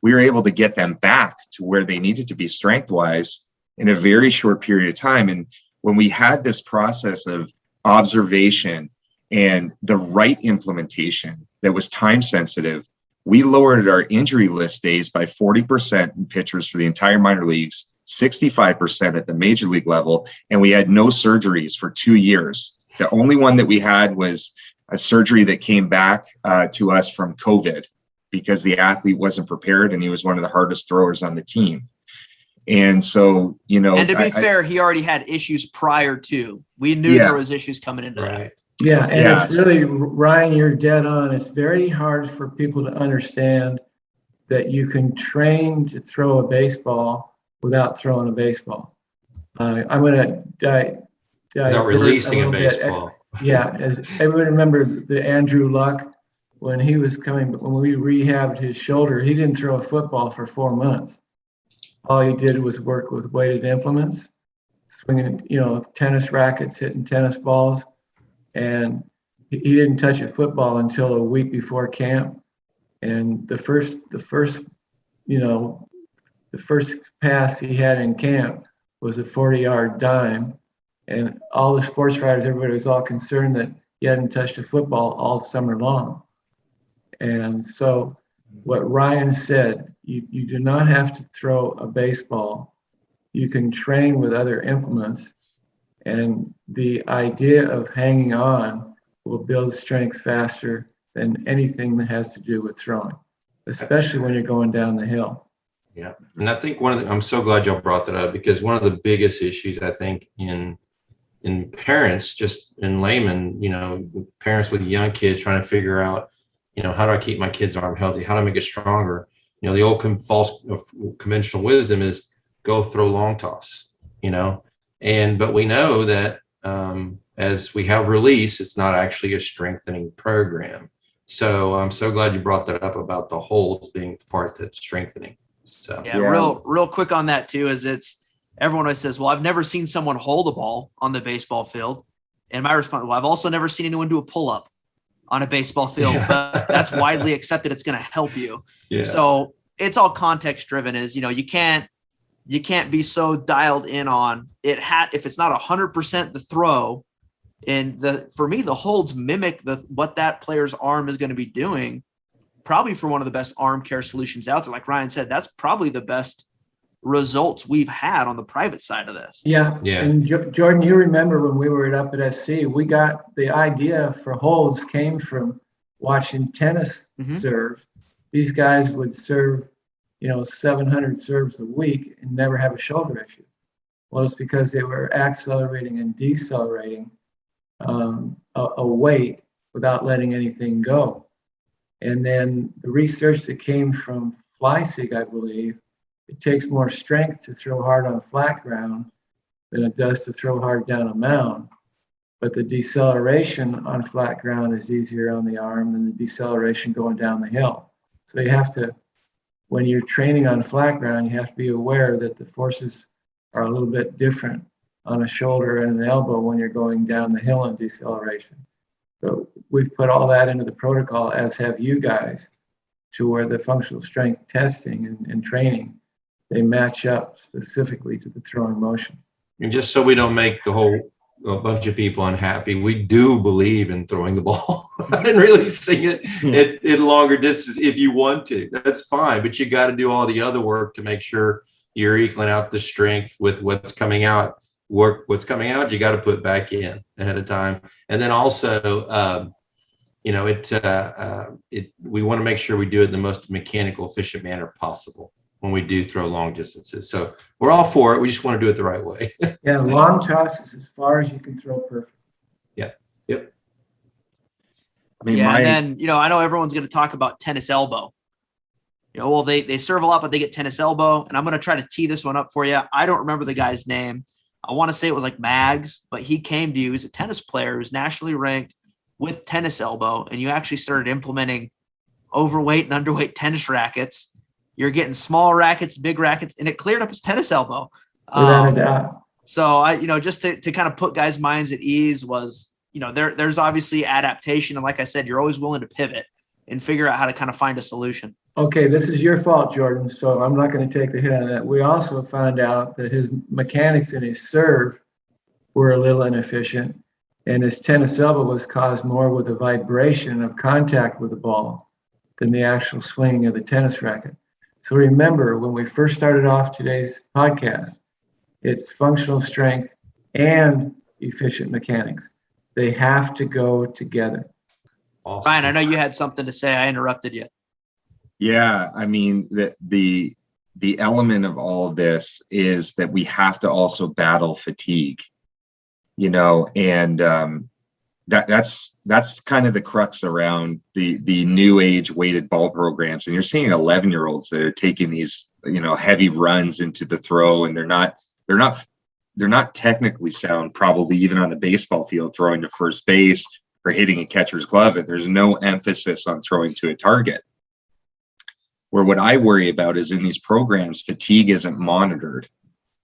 we were able to get them back to where they needed to be strength-wise in a very short period of time. And when we had this process of observation and the right implementation that was time sensitive, we lowered our injury list days by 40% in pitchers for the entire minor leagues, 65% at the major league level, and we had no surgeries for 2 years. The only one that we had was a surgery that came back to us from COVID because the athlete wasn't prepared and he was one of the hardest throwers on the team. And so, And to be fair, he already had issues prior to. We knew there was issues coming into that. Yeah, and it's really, Ryan, you're dead on. It's very hard for people to understand that you can train to throw a baseball without throwing a baseball. I'm going to without releasing a baseball. Yeah, as everybody remember the Andrew Luck, when he was coming, when we rehabbed his shoulder, he didn't throw a football for 4 months. All he did was work with weighted implements, swinging, tennis rackets, hitting tennis balls. And he didn't touch a football until a week before camp. And the first pass he had in camp was a 40-yard dime. And all the sports writers, everybody was all concerned that he hadn't touched a football all summer long. And so what Ryan said, you do not have to throw a baseball. You can train with other implements. And the idea of hanging on will build strength faster than anything that has to do with throwing, especially when you're going down the hill. Yeah. And I think I'm so glad y'all brought that up, because one of the biggest issues, I think, in parents, just in laymen, parents with young kids trying to figure out, how do I keep my kid's arm healthy? How do I make it stronger? The old false conventional wisdom is go throw long toss, but we know that as we have release, it's not actually a strengthening program. So I'm so glad you brought that up about the holds being the part that's strengthening. So real quick on that too, is everyone always says, well, I've never seen someone hold a ball on the baseball field. And my response, well, I've also never seen anyone do a pull-up on a baseball field, but that's widely accepted. It's going to help you. Yeah. So it's all context driven. You can't be so dialed in on it. If it's not 100% the throw, and for me, the holds mimic what that player's arm is going to be doing, probably for one of the best arm care solutions out there. Like Ryan said, that's probably the best results we've had on the private side of this. Yeah. And Jordan, you remember when we were up at SC, we got the idea for holds came from watching tennis serve. These guys would serve, 700 serves a week and never have a shoulder issue. Well, it's because they were accelerating and decelerating a weight without letting anything go. And then the research that came from Fleissig, I believe, it takes more strength to throw hard on flat ground than it does to throw hard down a mound. But the deceleration on flat ground is easier on the arm than the deceleration going down the hill. So you have to, when you're training on flat ground, you have to be aware that the forces are a little bit different on a shoulder and an elbow when you're going down the hill in deceleration. So we've put all that into the protocol, as have you guys, to where the functional strength testing and training, they match up specifically to the throwing motion. And just so we don't make a bunch of people unhappy, we do believe in throwing the ball and releasing it at longer distances if you want to. That's fine, but you got to do all the other work to make sure you're equaling out the strength with what's coming out. What's coming out, you got to put back in ahead of time. And then also, we want to make sure we do it in the most mechanical, efficient manner possible when we do throw long distances. So we're all for it. We just want to do it the right way. Yeah, long tosses as far as you can throw perfect. Yeah. Yep. And then, I know everyone's going to talk about tennis elbow. Well, they serve a lot, but they get tennis elbow. And I'm going to try to tee this one up for you. I don't remember the guy's name. I want to say it was like Mags, but he came to you. He's a tennis player who's nationally ranked with tennis elbow. And you actually started implementing overweight and underweight tennis rackets. You're getting small rackets, big rackets, and it cleared up his tennis elbow. Without a doubt. So I, just to kind of put guys' minds at ease was, there's obviously adaptation. And like I said, you're always willing to pivot and figure out how to kind of find a solution. Okay, this is your fault, Jordan, so I'm not going to take the hit on that. We also found out that his mechanics in his serve were a little inefficient, and his tennis elbow was caused more with the vibration of contact with the ball than the actual swinging of the tennis racket. So remember, when we first started off today's podcast, it's functional strength and efficient mechanics. They have to go together. Awesome. Ryan, I know you had something to say. I interrupted you. Yeah, I mean, the the element of all of this is that we have to also battle fatigue, and that's kind of the crux around the new age weighted ball programs. And you're seeing 11-year-olds that are taking these, heavy runs into the throw, and they're not technically sound, probably even on the baseball field, throwing to first base or hitting a catcher's glove. And there's no emphasis on throwing to a target. Where what I worry about is in these programs, fatigue isn't monitored.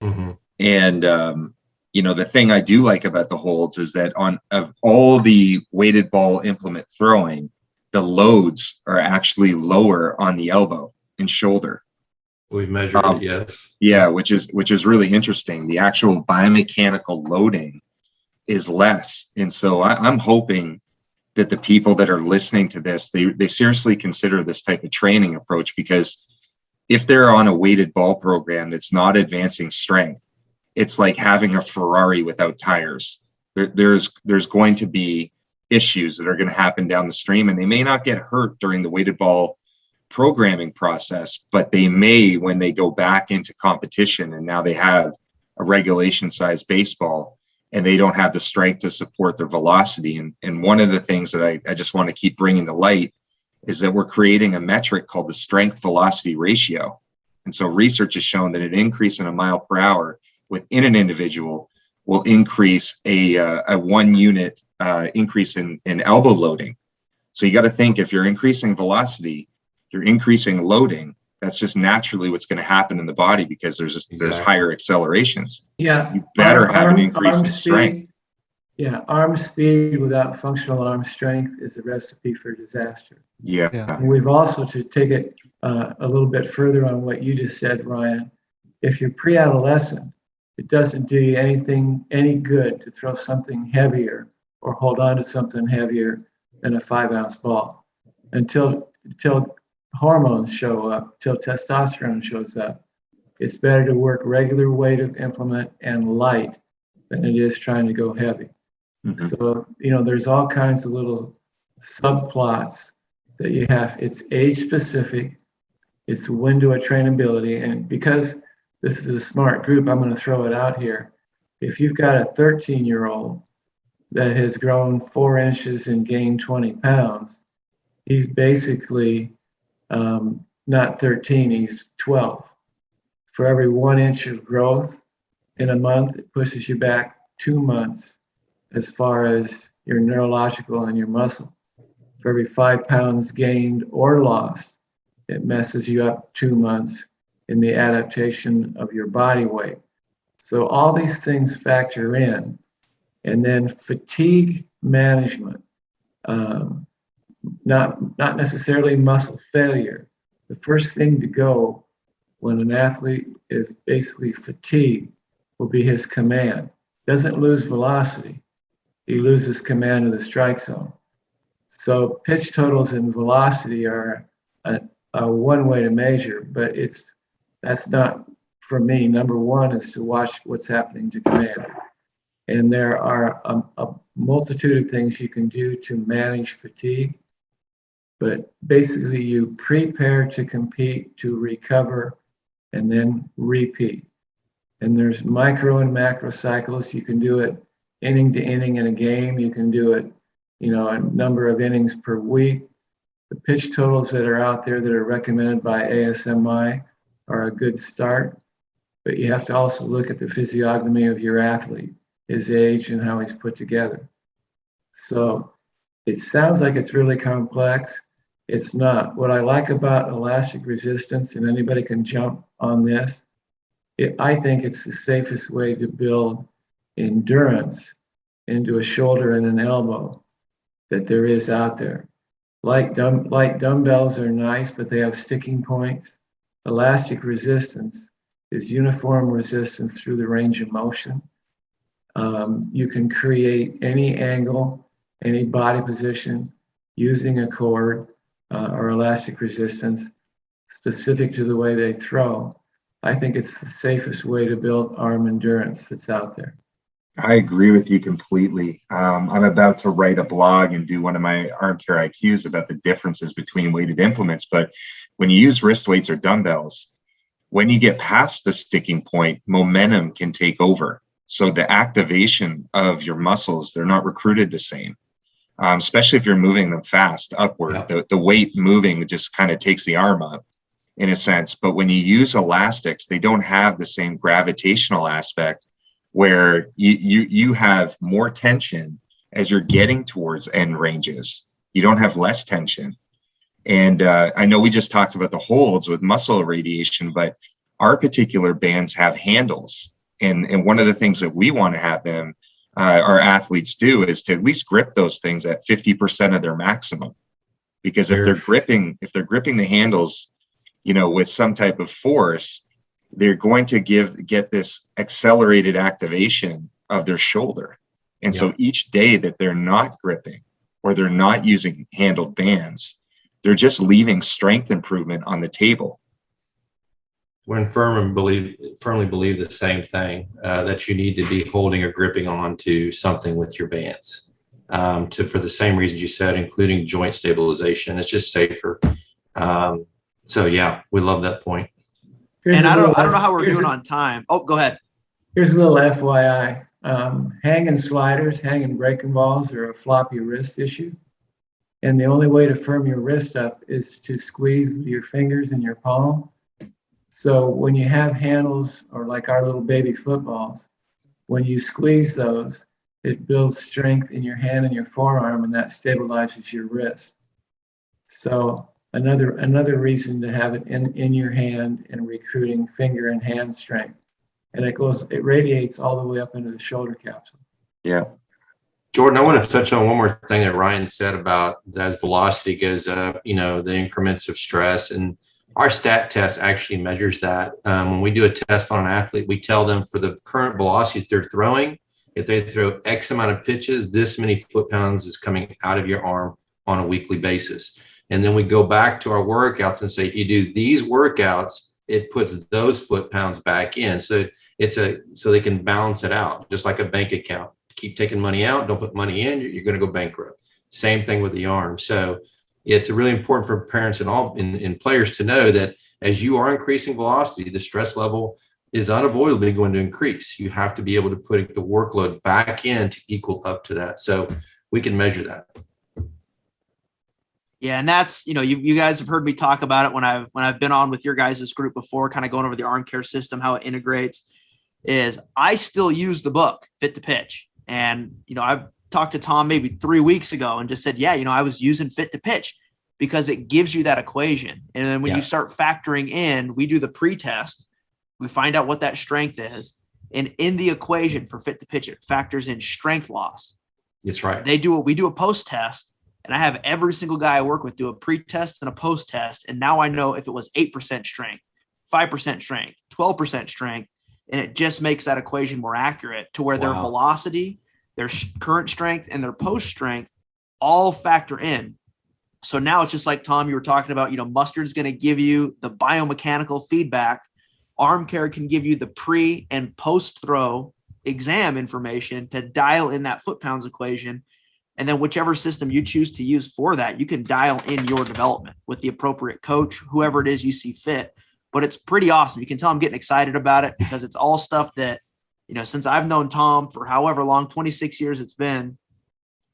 Mm-hmm. And, the thing I do like about the holds is that of all the weighted ball implement throwing, the loads are actually lower on the elbow and shoulder. We've measured it, yes. Yeah, which is really interesting. The actual biomechanical loading is less. And so I'm hoping that the people that are listening to this, they seriously consider this type of training approach, because if they're on a weighted ball program that's not advancing strength, it's like having a Ferrari without tires. There's going to be issues that are going to happen down the stream, and they may not get hurt during the weighted ball programming process, but they may when they go back into competition and now they have a regulation size baseball and they don't have the strength to support their velocity. And one of the things that I just want to keep bringing to light is that we're creating a metric called the strength velocity ratio. And so research has shown that an increase in a mile per hour within an individual will increase a 1 unit increase in elbow loading. So you got to think, if you're increasing velocity, you're increasing loading. That's just naturally what's going to happen in the body, because there's higher accelerations. Yeah. You better have an increase in strength. Yeah. Arm speed without functional arm strength is a recipe for disaster. Yeah. And we've also, to take it a little bit further on what you just said, Ryan, if you're pre-adolescent, it doesn't do you any good to throw something heavier or hold on to something heavier than a 5-ounce ball until hormones show up, till testosterone shows up. It's better to work regular weight of implement and light than it is trying to go heavy. Mm-hmm. So, there's all kinds of little subplots that you have. It's age specific, it's window of trainability. And because this is a smart group, I'm going to throw it out here. If you've got a 13-year-old that has grown 4 inches and gained 20 pounds, he's basically not 13, he's 12. For every 1 inch of growth in a month, it pushes you back 2 months as far as your neurological and your muscle. For every 5 pounds gained or lost, it messes you up 2 months in the adaptation of your body weight. So all these things factor in. And then fatigue management, not necessarily muscle failure. The first thing to go when an athlete is basically fatigued will be his command. Doesn't lose velocity, he loses command of the strike zone. So pitch totals and velocity are a one way to measure, but that's not, for me, number one is to watch what's happening to command. And there are a multitude of things you can do to manage fatigue, but basically you prepare to compete, to recover, and then repeat. And there's micro and macro cycles. You can do it inning to inning in a game. You can do it, a number of innings per week. The pitch totals that are out there that are recommended by ASMI are a good start, but you have to also look at the physiognomy of your athlete, his age, and how he's put together. So it sounds like it's really complex. It's not. What I like about elastic resistance, and anybody can jump on this, I think it's the safest way to build endurance into a shoulder and an elbow that there is out there. Like dumbbells are nice, but they have sticking points. Elastic resistance is uniform resistance through the range of motion. You can create any angle, any body position using a cord or elastic resistance specific to the way they throw. I think it's the safest way to build arm endurance that's out there. I agree with you completely. I'm about to write a blog and do one of my ArmCare IQs about the differences between weighted implements. But when you use wrist weights or dumbbells, When you get past the sticking point, momentum can take over. So the activation of your muscles, they're not recruited the same, especially if you're moving them fast upward. Yeah. The weight moving just kind of takes the arm up in a sense. But when you use elastics, they don't have the same gravitational aspect where you have more tension as you're getting towards end ranges. You don't have less tension. And I know we just talked about the holds with muscle irradiation, but our particular bands have handles. And one of the things that we want to have them, our athletes do, is to at least grip those things at 50% of their maximum. Because if they're gripping the handles, with some type of force, they're going to get this accelerated activation of their shoulder. And so each day that they're not gripping or they're not using handled bands, they're just leaving strength improvement on the table. We're firmly believe the same thing, that you need to be holding or gripping on to something with your bands, for the same reasons you said, including joint stabilization. It's just safer. So yeah, we love that point. And I don't know how we're doing on time. Oh, go ahead. Here's a little FYI. Hanging sliders, hanging breaking balls are a floppy wrist issue. And the only way to firm your wrist up is to squeeze your fingers in your palm. So when you have handles, or like our little baby footballs, when you squeeze those, it builds strength in your hand and your forearm, and that stabilizes your wrist. So another reason to have it in your hand and recruiting finger and hand strength. And it radiates all the way up into the shoulder capsule. Yeah. Jordan, I want to touch on one more thing that Ryan said about as velocity goes up, the increments of stress. And our stat test actually measures that. When we do a test on an athlete, we tell them for the current velocity they're throwing, if they throw X amount of pitches, this many foot-pounds is coming out of your arm on a weekly basis. And then we go back to our workouts and say, if you do these workouts, it puts those foot-pounds back in. So so they can balance it out, just like a bank account. Keep taking money out, don't put money in, you're going to go bankrupt. Same thing with the arm. So it's really important for parents and all in players to know that as you are increasing velocity, the stress level is unavoidably going to increase. You have to be able to put the workload back in to equal up to that. So we can measure that. Yeah, and that's, you guys have heard me talk about it when I've been on with your guys' group before, kind of going over the ArmCare system, how it integrates. Is I still use the book Fit to Pitch. And, I've talked to Tom maybe 3 weeks ago and just said, yeah, I was using Fit to Pitch because it gives you that equation. And then when you start factoring in, we do the pre-test, we find out what that strength is. And in the equation for Fit to Pitch, it factors in strength loss. That's right. We do a post-test, and I have every single guy I work with do a pre-test and a post-test. And now I know if it was 8% strength, 5% strength, 12% strength, and it just makes that equation more accurate to where their velocity, their current strength, and their post strength all factor in. So now it's just like, Tom, you were talking about, Mustard's going to give you the biomechanical feedback. ArmCare can give you the pre and post throw exam information to dial in that foot-pounds equation. And then whichever system you choose to use for that, you can dial in your development with the appropriate coach, whoever it is you see fit. But it's pretty awesome. You can tell I'm getting excited about it because it's all stuff that, since I've known Tom for however long, 26 years it's been,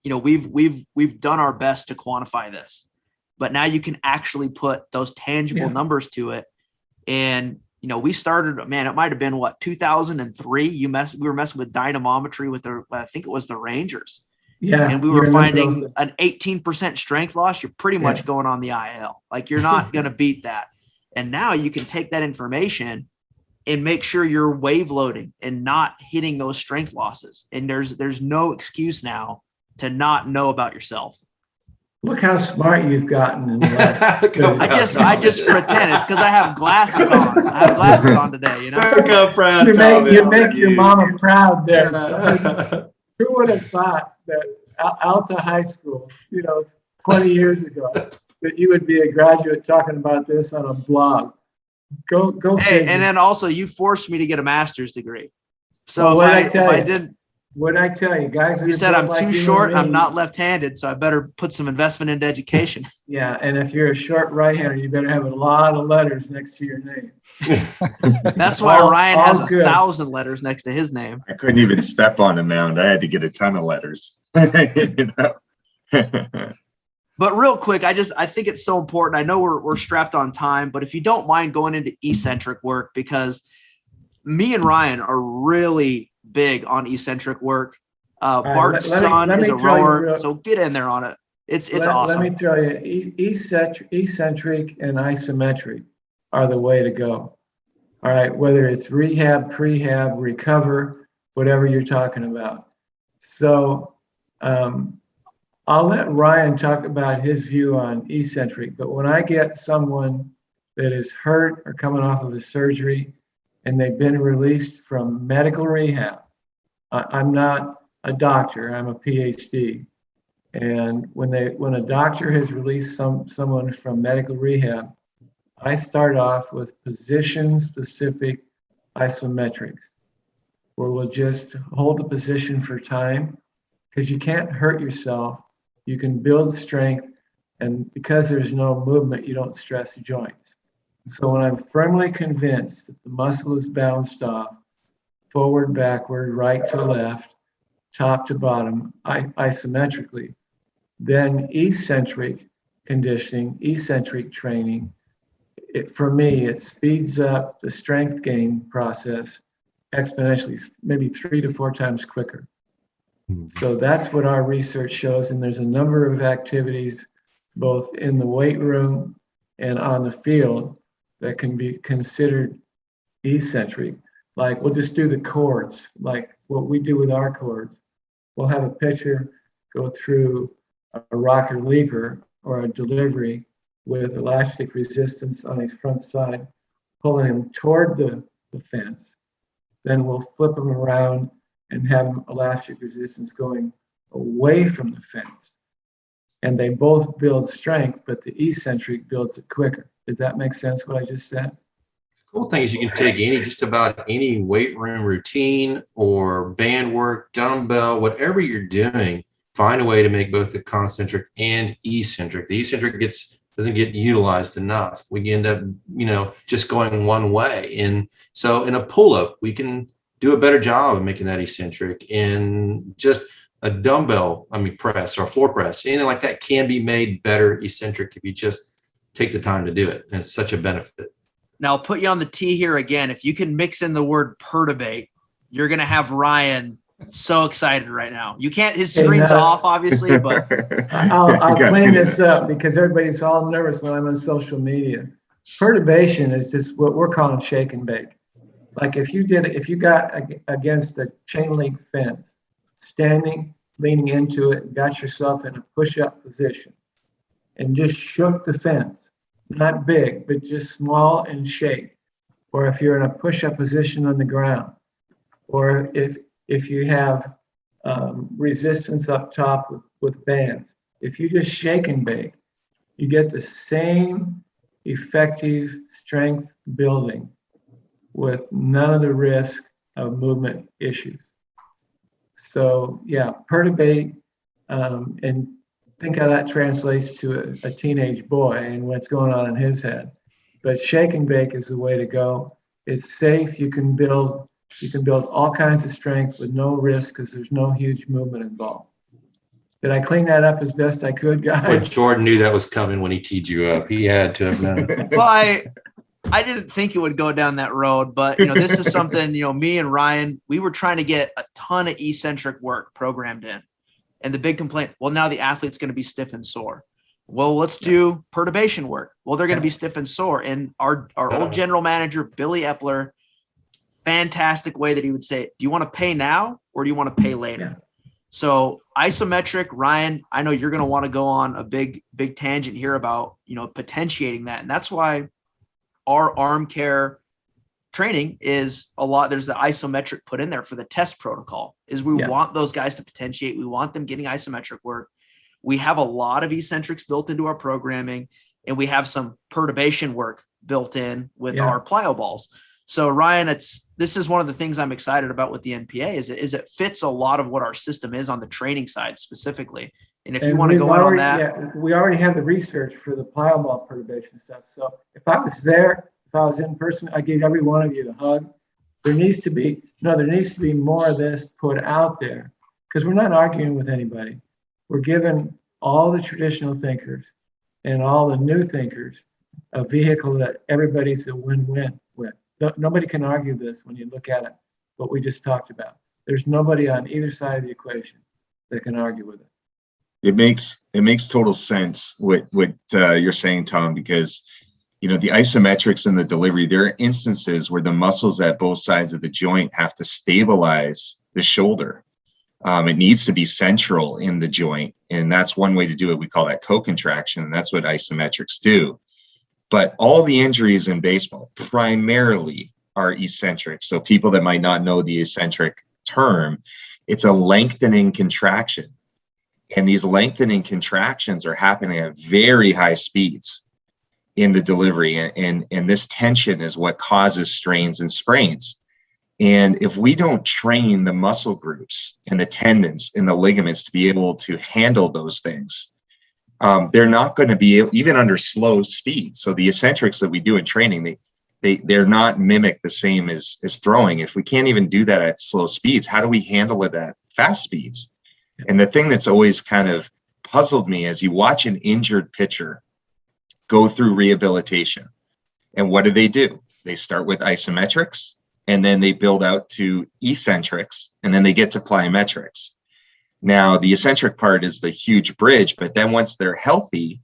we've done our best to quantify this. But now you can actually put those tangible numbers to it. And, we started, it might have been 2003. We were messing with dynamometry with I think it was the Rangers. Yeah. And we were finding an 18% strength loss. You're pretty much going on the IL. Like, you're not going to beat that. And now you can take that information and make sure you're wave loading and not hitting those strength losses. And there's no excuse now to not know about yourself. Look how smart you've gotten in the last. I just pretend it's because I have glasses on. I have glasses on today, Look how proud you make your mama proud there. Who would have thought that Alta High School, 20 years ago, that you would be a graduate talking about this on a blog? Go. Hey, and then also you forced me to get a master's degree. So if I didn't What'd I tell you, guys? You said I'm too short. I'm not left-handed, so I better put some investment into education. Yeah, and if you're a short right-hander, you better have a lot of letters next to your name. That's why Ryan has good. 1,000 letters next to his name. I couldn't even step on a mound. I had to get a ton of letters. You know? But real quick, I think it's so important. I know we're strapped on time, but if you don't mind going into eccentric work, because me and Ryan are really big on eccentric work. Bart's son is a rower, so get in there on it. It's awesome. Let me tell you, eccentric and isometric are the way to go. All right, whether it's rehab, prehab, recover, whatever you're talking about. So I'll let Ryan talk about his view on eccentric, but when I get someone that is hurt or coming off of a surgery and they've been released from medical rehab, I'm not a doctor, I'm a PhD. And when a doctor has released someone from medical rehab, I start off with position-specific isometrics, where we'll just hold the position for time, because you can't hurt yourself. You can build strength, and because there's no movement, you don't stress the joints. So when I'm firmly convinced that the muscle is bounced off, forward, backward, right to left, top to bottom, isometrically, then eccentric conditioning, eccentric training, for me, it speeds up the strength gain process exponentially, maybe 3 to 4 times quicker. So that's what our research shows. And there's a number of activities, both in the weight room and on the field, that can be considered eccentric. Like, we'll just do the chords, like what we do with our chords. We'll have a pitcher go through a rocker lever or a delivery with elastic resistance on his front side, pulling him toward the fence. Then we'll flip him around and have elastic resistance going away from the fence. And they both build strength, but the eccentric builds it quicker. Does that make sense, what I just said? Cool thing is you can take just about any weight room routine or band work, dumbbell, whatever you're doing, find a way to make both the concentric and eccentric. The eccentric doesn't get utilized enough. We end up, just going one way. And so in a pull-up, we can do a better job of making that eccentric. In just a dumbbell, press or floor press, anything like that can be made better eccentric if you just take the time to do it. And it's such a benefit. Now I'll put you on the tee here again. If you can mix in the word perturbate, you're going to have Ryan so excited right now. You can't, his screen's off obviously, but I'll clean this up because everybody's all nervous when I'm on social media. Perturbation is just what we're calling shake and bake. Like if you got against a chain link fence, standing, leaning into it, and got yourself in a push-up position and just shook the fence, not big, but just small and shake. Or if you're in a push-up position on the ground, or if you have resistance up top with bands, if you just shake and bake, you get the same effective strength building with none of the risk of movement issues. So yeah, perturbate, and think how that translates to a teenage boy and what's going on in his head. But shake and bake is the way to go. It's safe. You can build all kinds of strength with no risk because there's no huge movement involved. Did I clean that up as best I could, guys? Well, Jordan knew that was coming when he teed you up. He had to have known it. Well, I didn't think it would go down that road, but this is something, me and Ryan, we were trying to get a ton of eccentric work programmed in. And the big complaint, well, now the athlete's going to be stiff and sore. Well, let's do perturbation work. Well, they're going to be stiff and sore. And our old general manager, Billy Epler, fantastic way that he would say, do you want to pay now or do you want to pay later? Yeah. So isometric, Ryan, I know you're going to want to go on a big tangent here about, potentiating that. And that's why our ArmCare training is a lot. There's the isometric put in there for the test protocol is we want those guys to potentiate. We want them getting isometric work. We have a lot of eccentrics built into our programming, and we have some perturbation work built in with our plyo balls. So Ryan, this is one of the things I'm excited about with the NPA is it fits a lot of what our system is on the training side specifically. And if you want to go in on that, yeah, we already have the research for the plyo ball perturbation stuff. So if I was there, if I was in person, I gave every one of you a hug. There needs to be more of this put out there, because we're not arguing with anybody. We're giving all the traditional thinkers and all the new thinkers a vehicle that everybody's a win-win with. Nobody can argue this when you look at it, what we just talked about. There's nobody on either side of the equation that can argue with it. It makes total sense what you're saying, Tom, because the isometrics and the delivery, there are instances where the muscles at both sides of the joint have to stabilize the shoulder. It needs to be central in the joint, and that's one way to do it. We call that co-contraction, and that's what isometrics do. But all the injuries in baseball primarily are eccentric. So people that might not know the eccentric term, it's a lengthening contraction. And these lengthening contractions are happening at very high speeds in the delivery. And this tension is what causes strains and sprains. And if we don't train the muscle groups and the tendons and the ligaments to be able to handle those things, they're not going to be able, even under slow speeds. So the eccentrics that we do in training, they're not mimicked the same as throwing. If we can't even do that at slow speeds, how do we handle it at fast speeds? And the thing that's always kind of puzzled me is you watch an injured pitcher go through rehabilitation. And what do? They start with isometrics, and then they build out to eccentrics, and then they get to plyometrics. Now, the eccentric part is the huge bridge, but then once they're healthy,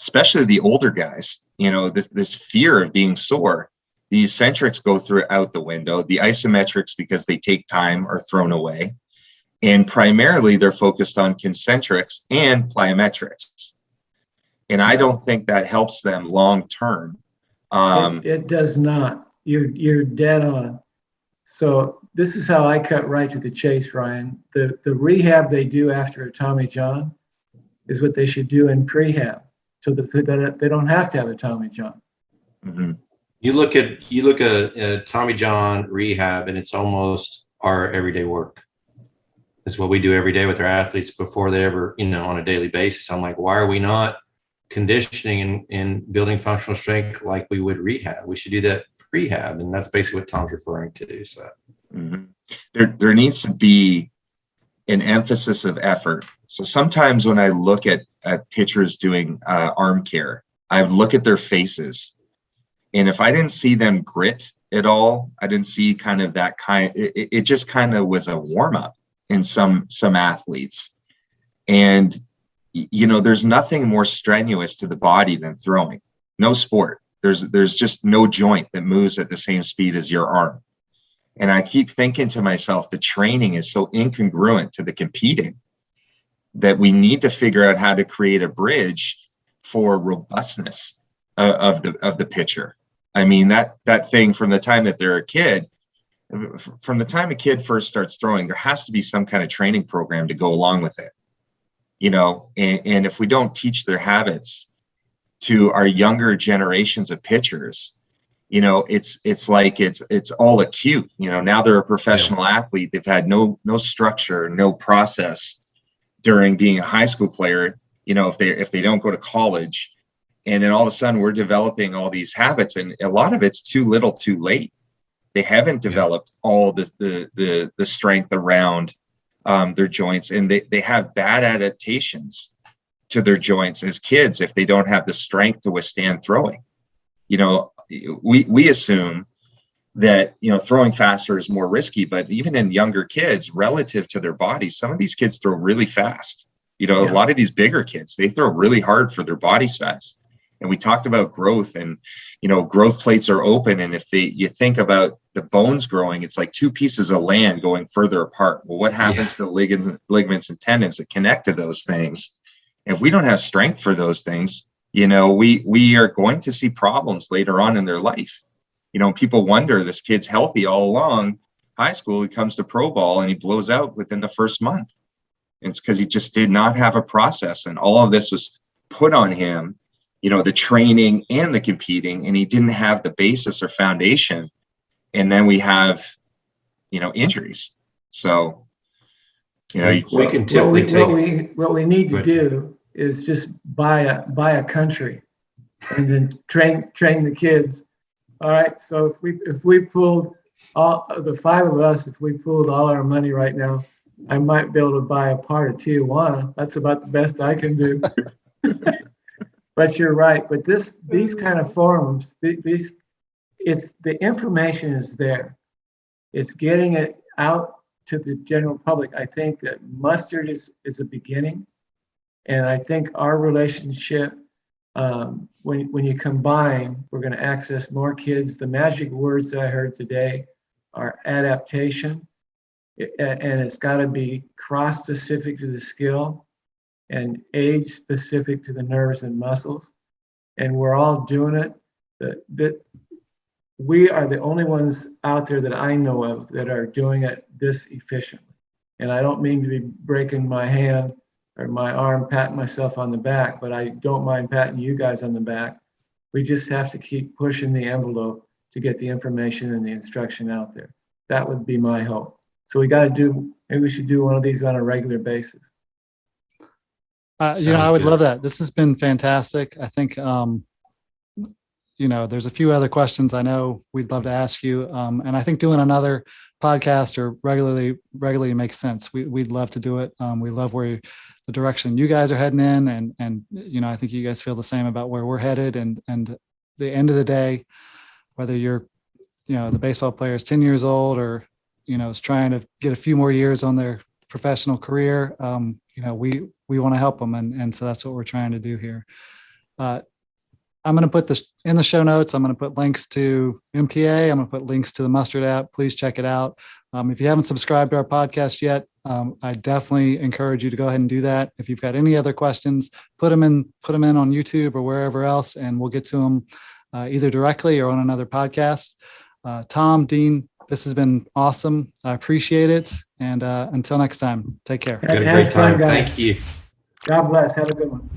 especially the older guys, this fear of being sore, the eccentrics go out the window. The isometrics, because they take time, are thrown away. And primarily they're focused on concentrics and plyometrics. And I don't think that helps them long term. It does not. You're dead on. So this is how I cut right to the chase, Ryan. The rehab they do after a Tommy John is what they should do in prehab, so that they don't have to have a Tommy John. Mm-hmm. You look at Tommy John rehab, and it's almost our everyday work. It's what we do every day with our athletes before they ever, on a daily basis. I'm like, why are we not conditioning and building functional strength like we would rehab? We should do that prehab, and that's basically what Tom's referring to. So there needs to be an emphasis of effort. So sometimes when I look at pitchers doing ArmCare, I look at their faces, and if I didn't see them grit at all, I didn't see kind of that it just kind of was a warm up in some athletes. And there's nothing more strenuous to the body than throwing. No sport. There's just no joint that moves at the same speed as your arm. And I keep thinking to myself, the training is so incongruent to the competing that we need to figure out how to create a bridge for robustness of the pitcher. I mean, that thing from the time that they're a kid, from the time a kid first starts throwing, there has to be some kind of training program to go along with it. And if we don't teach their habits to our younger generations of pitchers, it's like it's all acute. Now they're a professional athlete. They've had no structure, no process during being a high school player. If they don't go to college, and then all of a sudden we're developing all these habits, and a lot of it's too little, too late. They haven't developed all the strength around their joints, and they have bad adaptations to their joints as kids if they don't have the strength to withstand throwing. We assume that throwing faster is more risky, but even in younger kids relative to their bodies, some of these kids throw really fast. A lot of these bigger kids, they throw really hard for their body size. And we talked about growth, and growth plates are open, and if you think about the bones growing, it's like two pieces of land going further apart. Well, what happens to the ligaments and tendons that connect to those things? If we don't have strength for those things, we are going to see problems later on in their life. People wonder, this kid's healthy all along high school, he comes to pro ball and he blows out within the first month. And it's because he just did not have a process, and all of this was put on him, the training and the competing, and he didn't have the basis or foundation and then we have, injuries. So, We can What typically take. what we need to Good. do is just buy a country and then train the kids. All right. So if we pulled all the 5 of us, if we pooled all our money right now, I might be able to buy a part of Tijuana. That's about the best I can do. But you're right. But these kind of forums, it's the information is there. It's getting it out to the general public. I think that Mustard is a beginning, and I think our relationship, when you combine, we're going to access more kids. The magic words that I heard today are adaptation, and it's got to be cross-specific to the skill and age-specific to the nerves and muscles. And we're all doing it. We are the only ones out there that I know of that are doing it this efficiently. And I don't mean to be breaking my hand or my arm, patting myself on the back, but I don't mind patting you guys on the back. We just have to keep pushing the envelope to get the information and the instruction out there. That would be my hope. So maybe we should do one of these on a regular basis. I would good. love that. This has been fantastic. I think, there's a few other questions I know we'd love to ask you. And I think doing another podcast or regularly makes sense. We'd love to do it. We love the direction you guys are heading in. And I think you guys feel the same about where we're headed. And the end of the day, whether you're, the baseball player is 10 years old or, is trying to get a few more years on their professional career, we want to help them. And so that's what we're trying to do here. I'm going to put this in the show notes. I'm going to put links to MPA. I'm going to put links to the Mustard app. Please check it out. If you haven't subscribed to our podcast yet, I definitely encourage you to go ahead and do that. If you've got any other questions, put them in on YouTube or wherever else, and we'll get to them either directly or on another podcast. Tom, Dean, this has been awesome. I appreciate it. And until next time, take care. We had a Have great fun, time. guys. Thank you. God bless. Have a good one.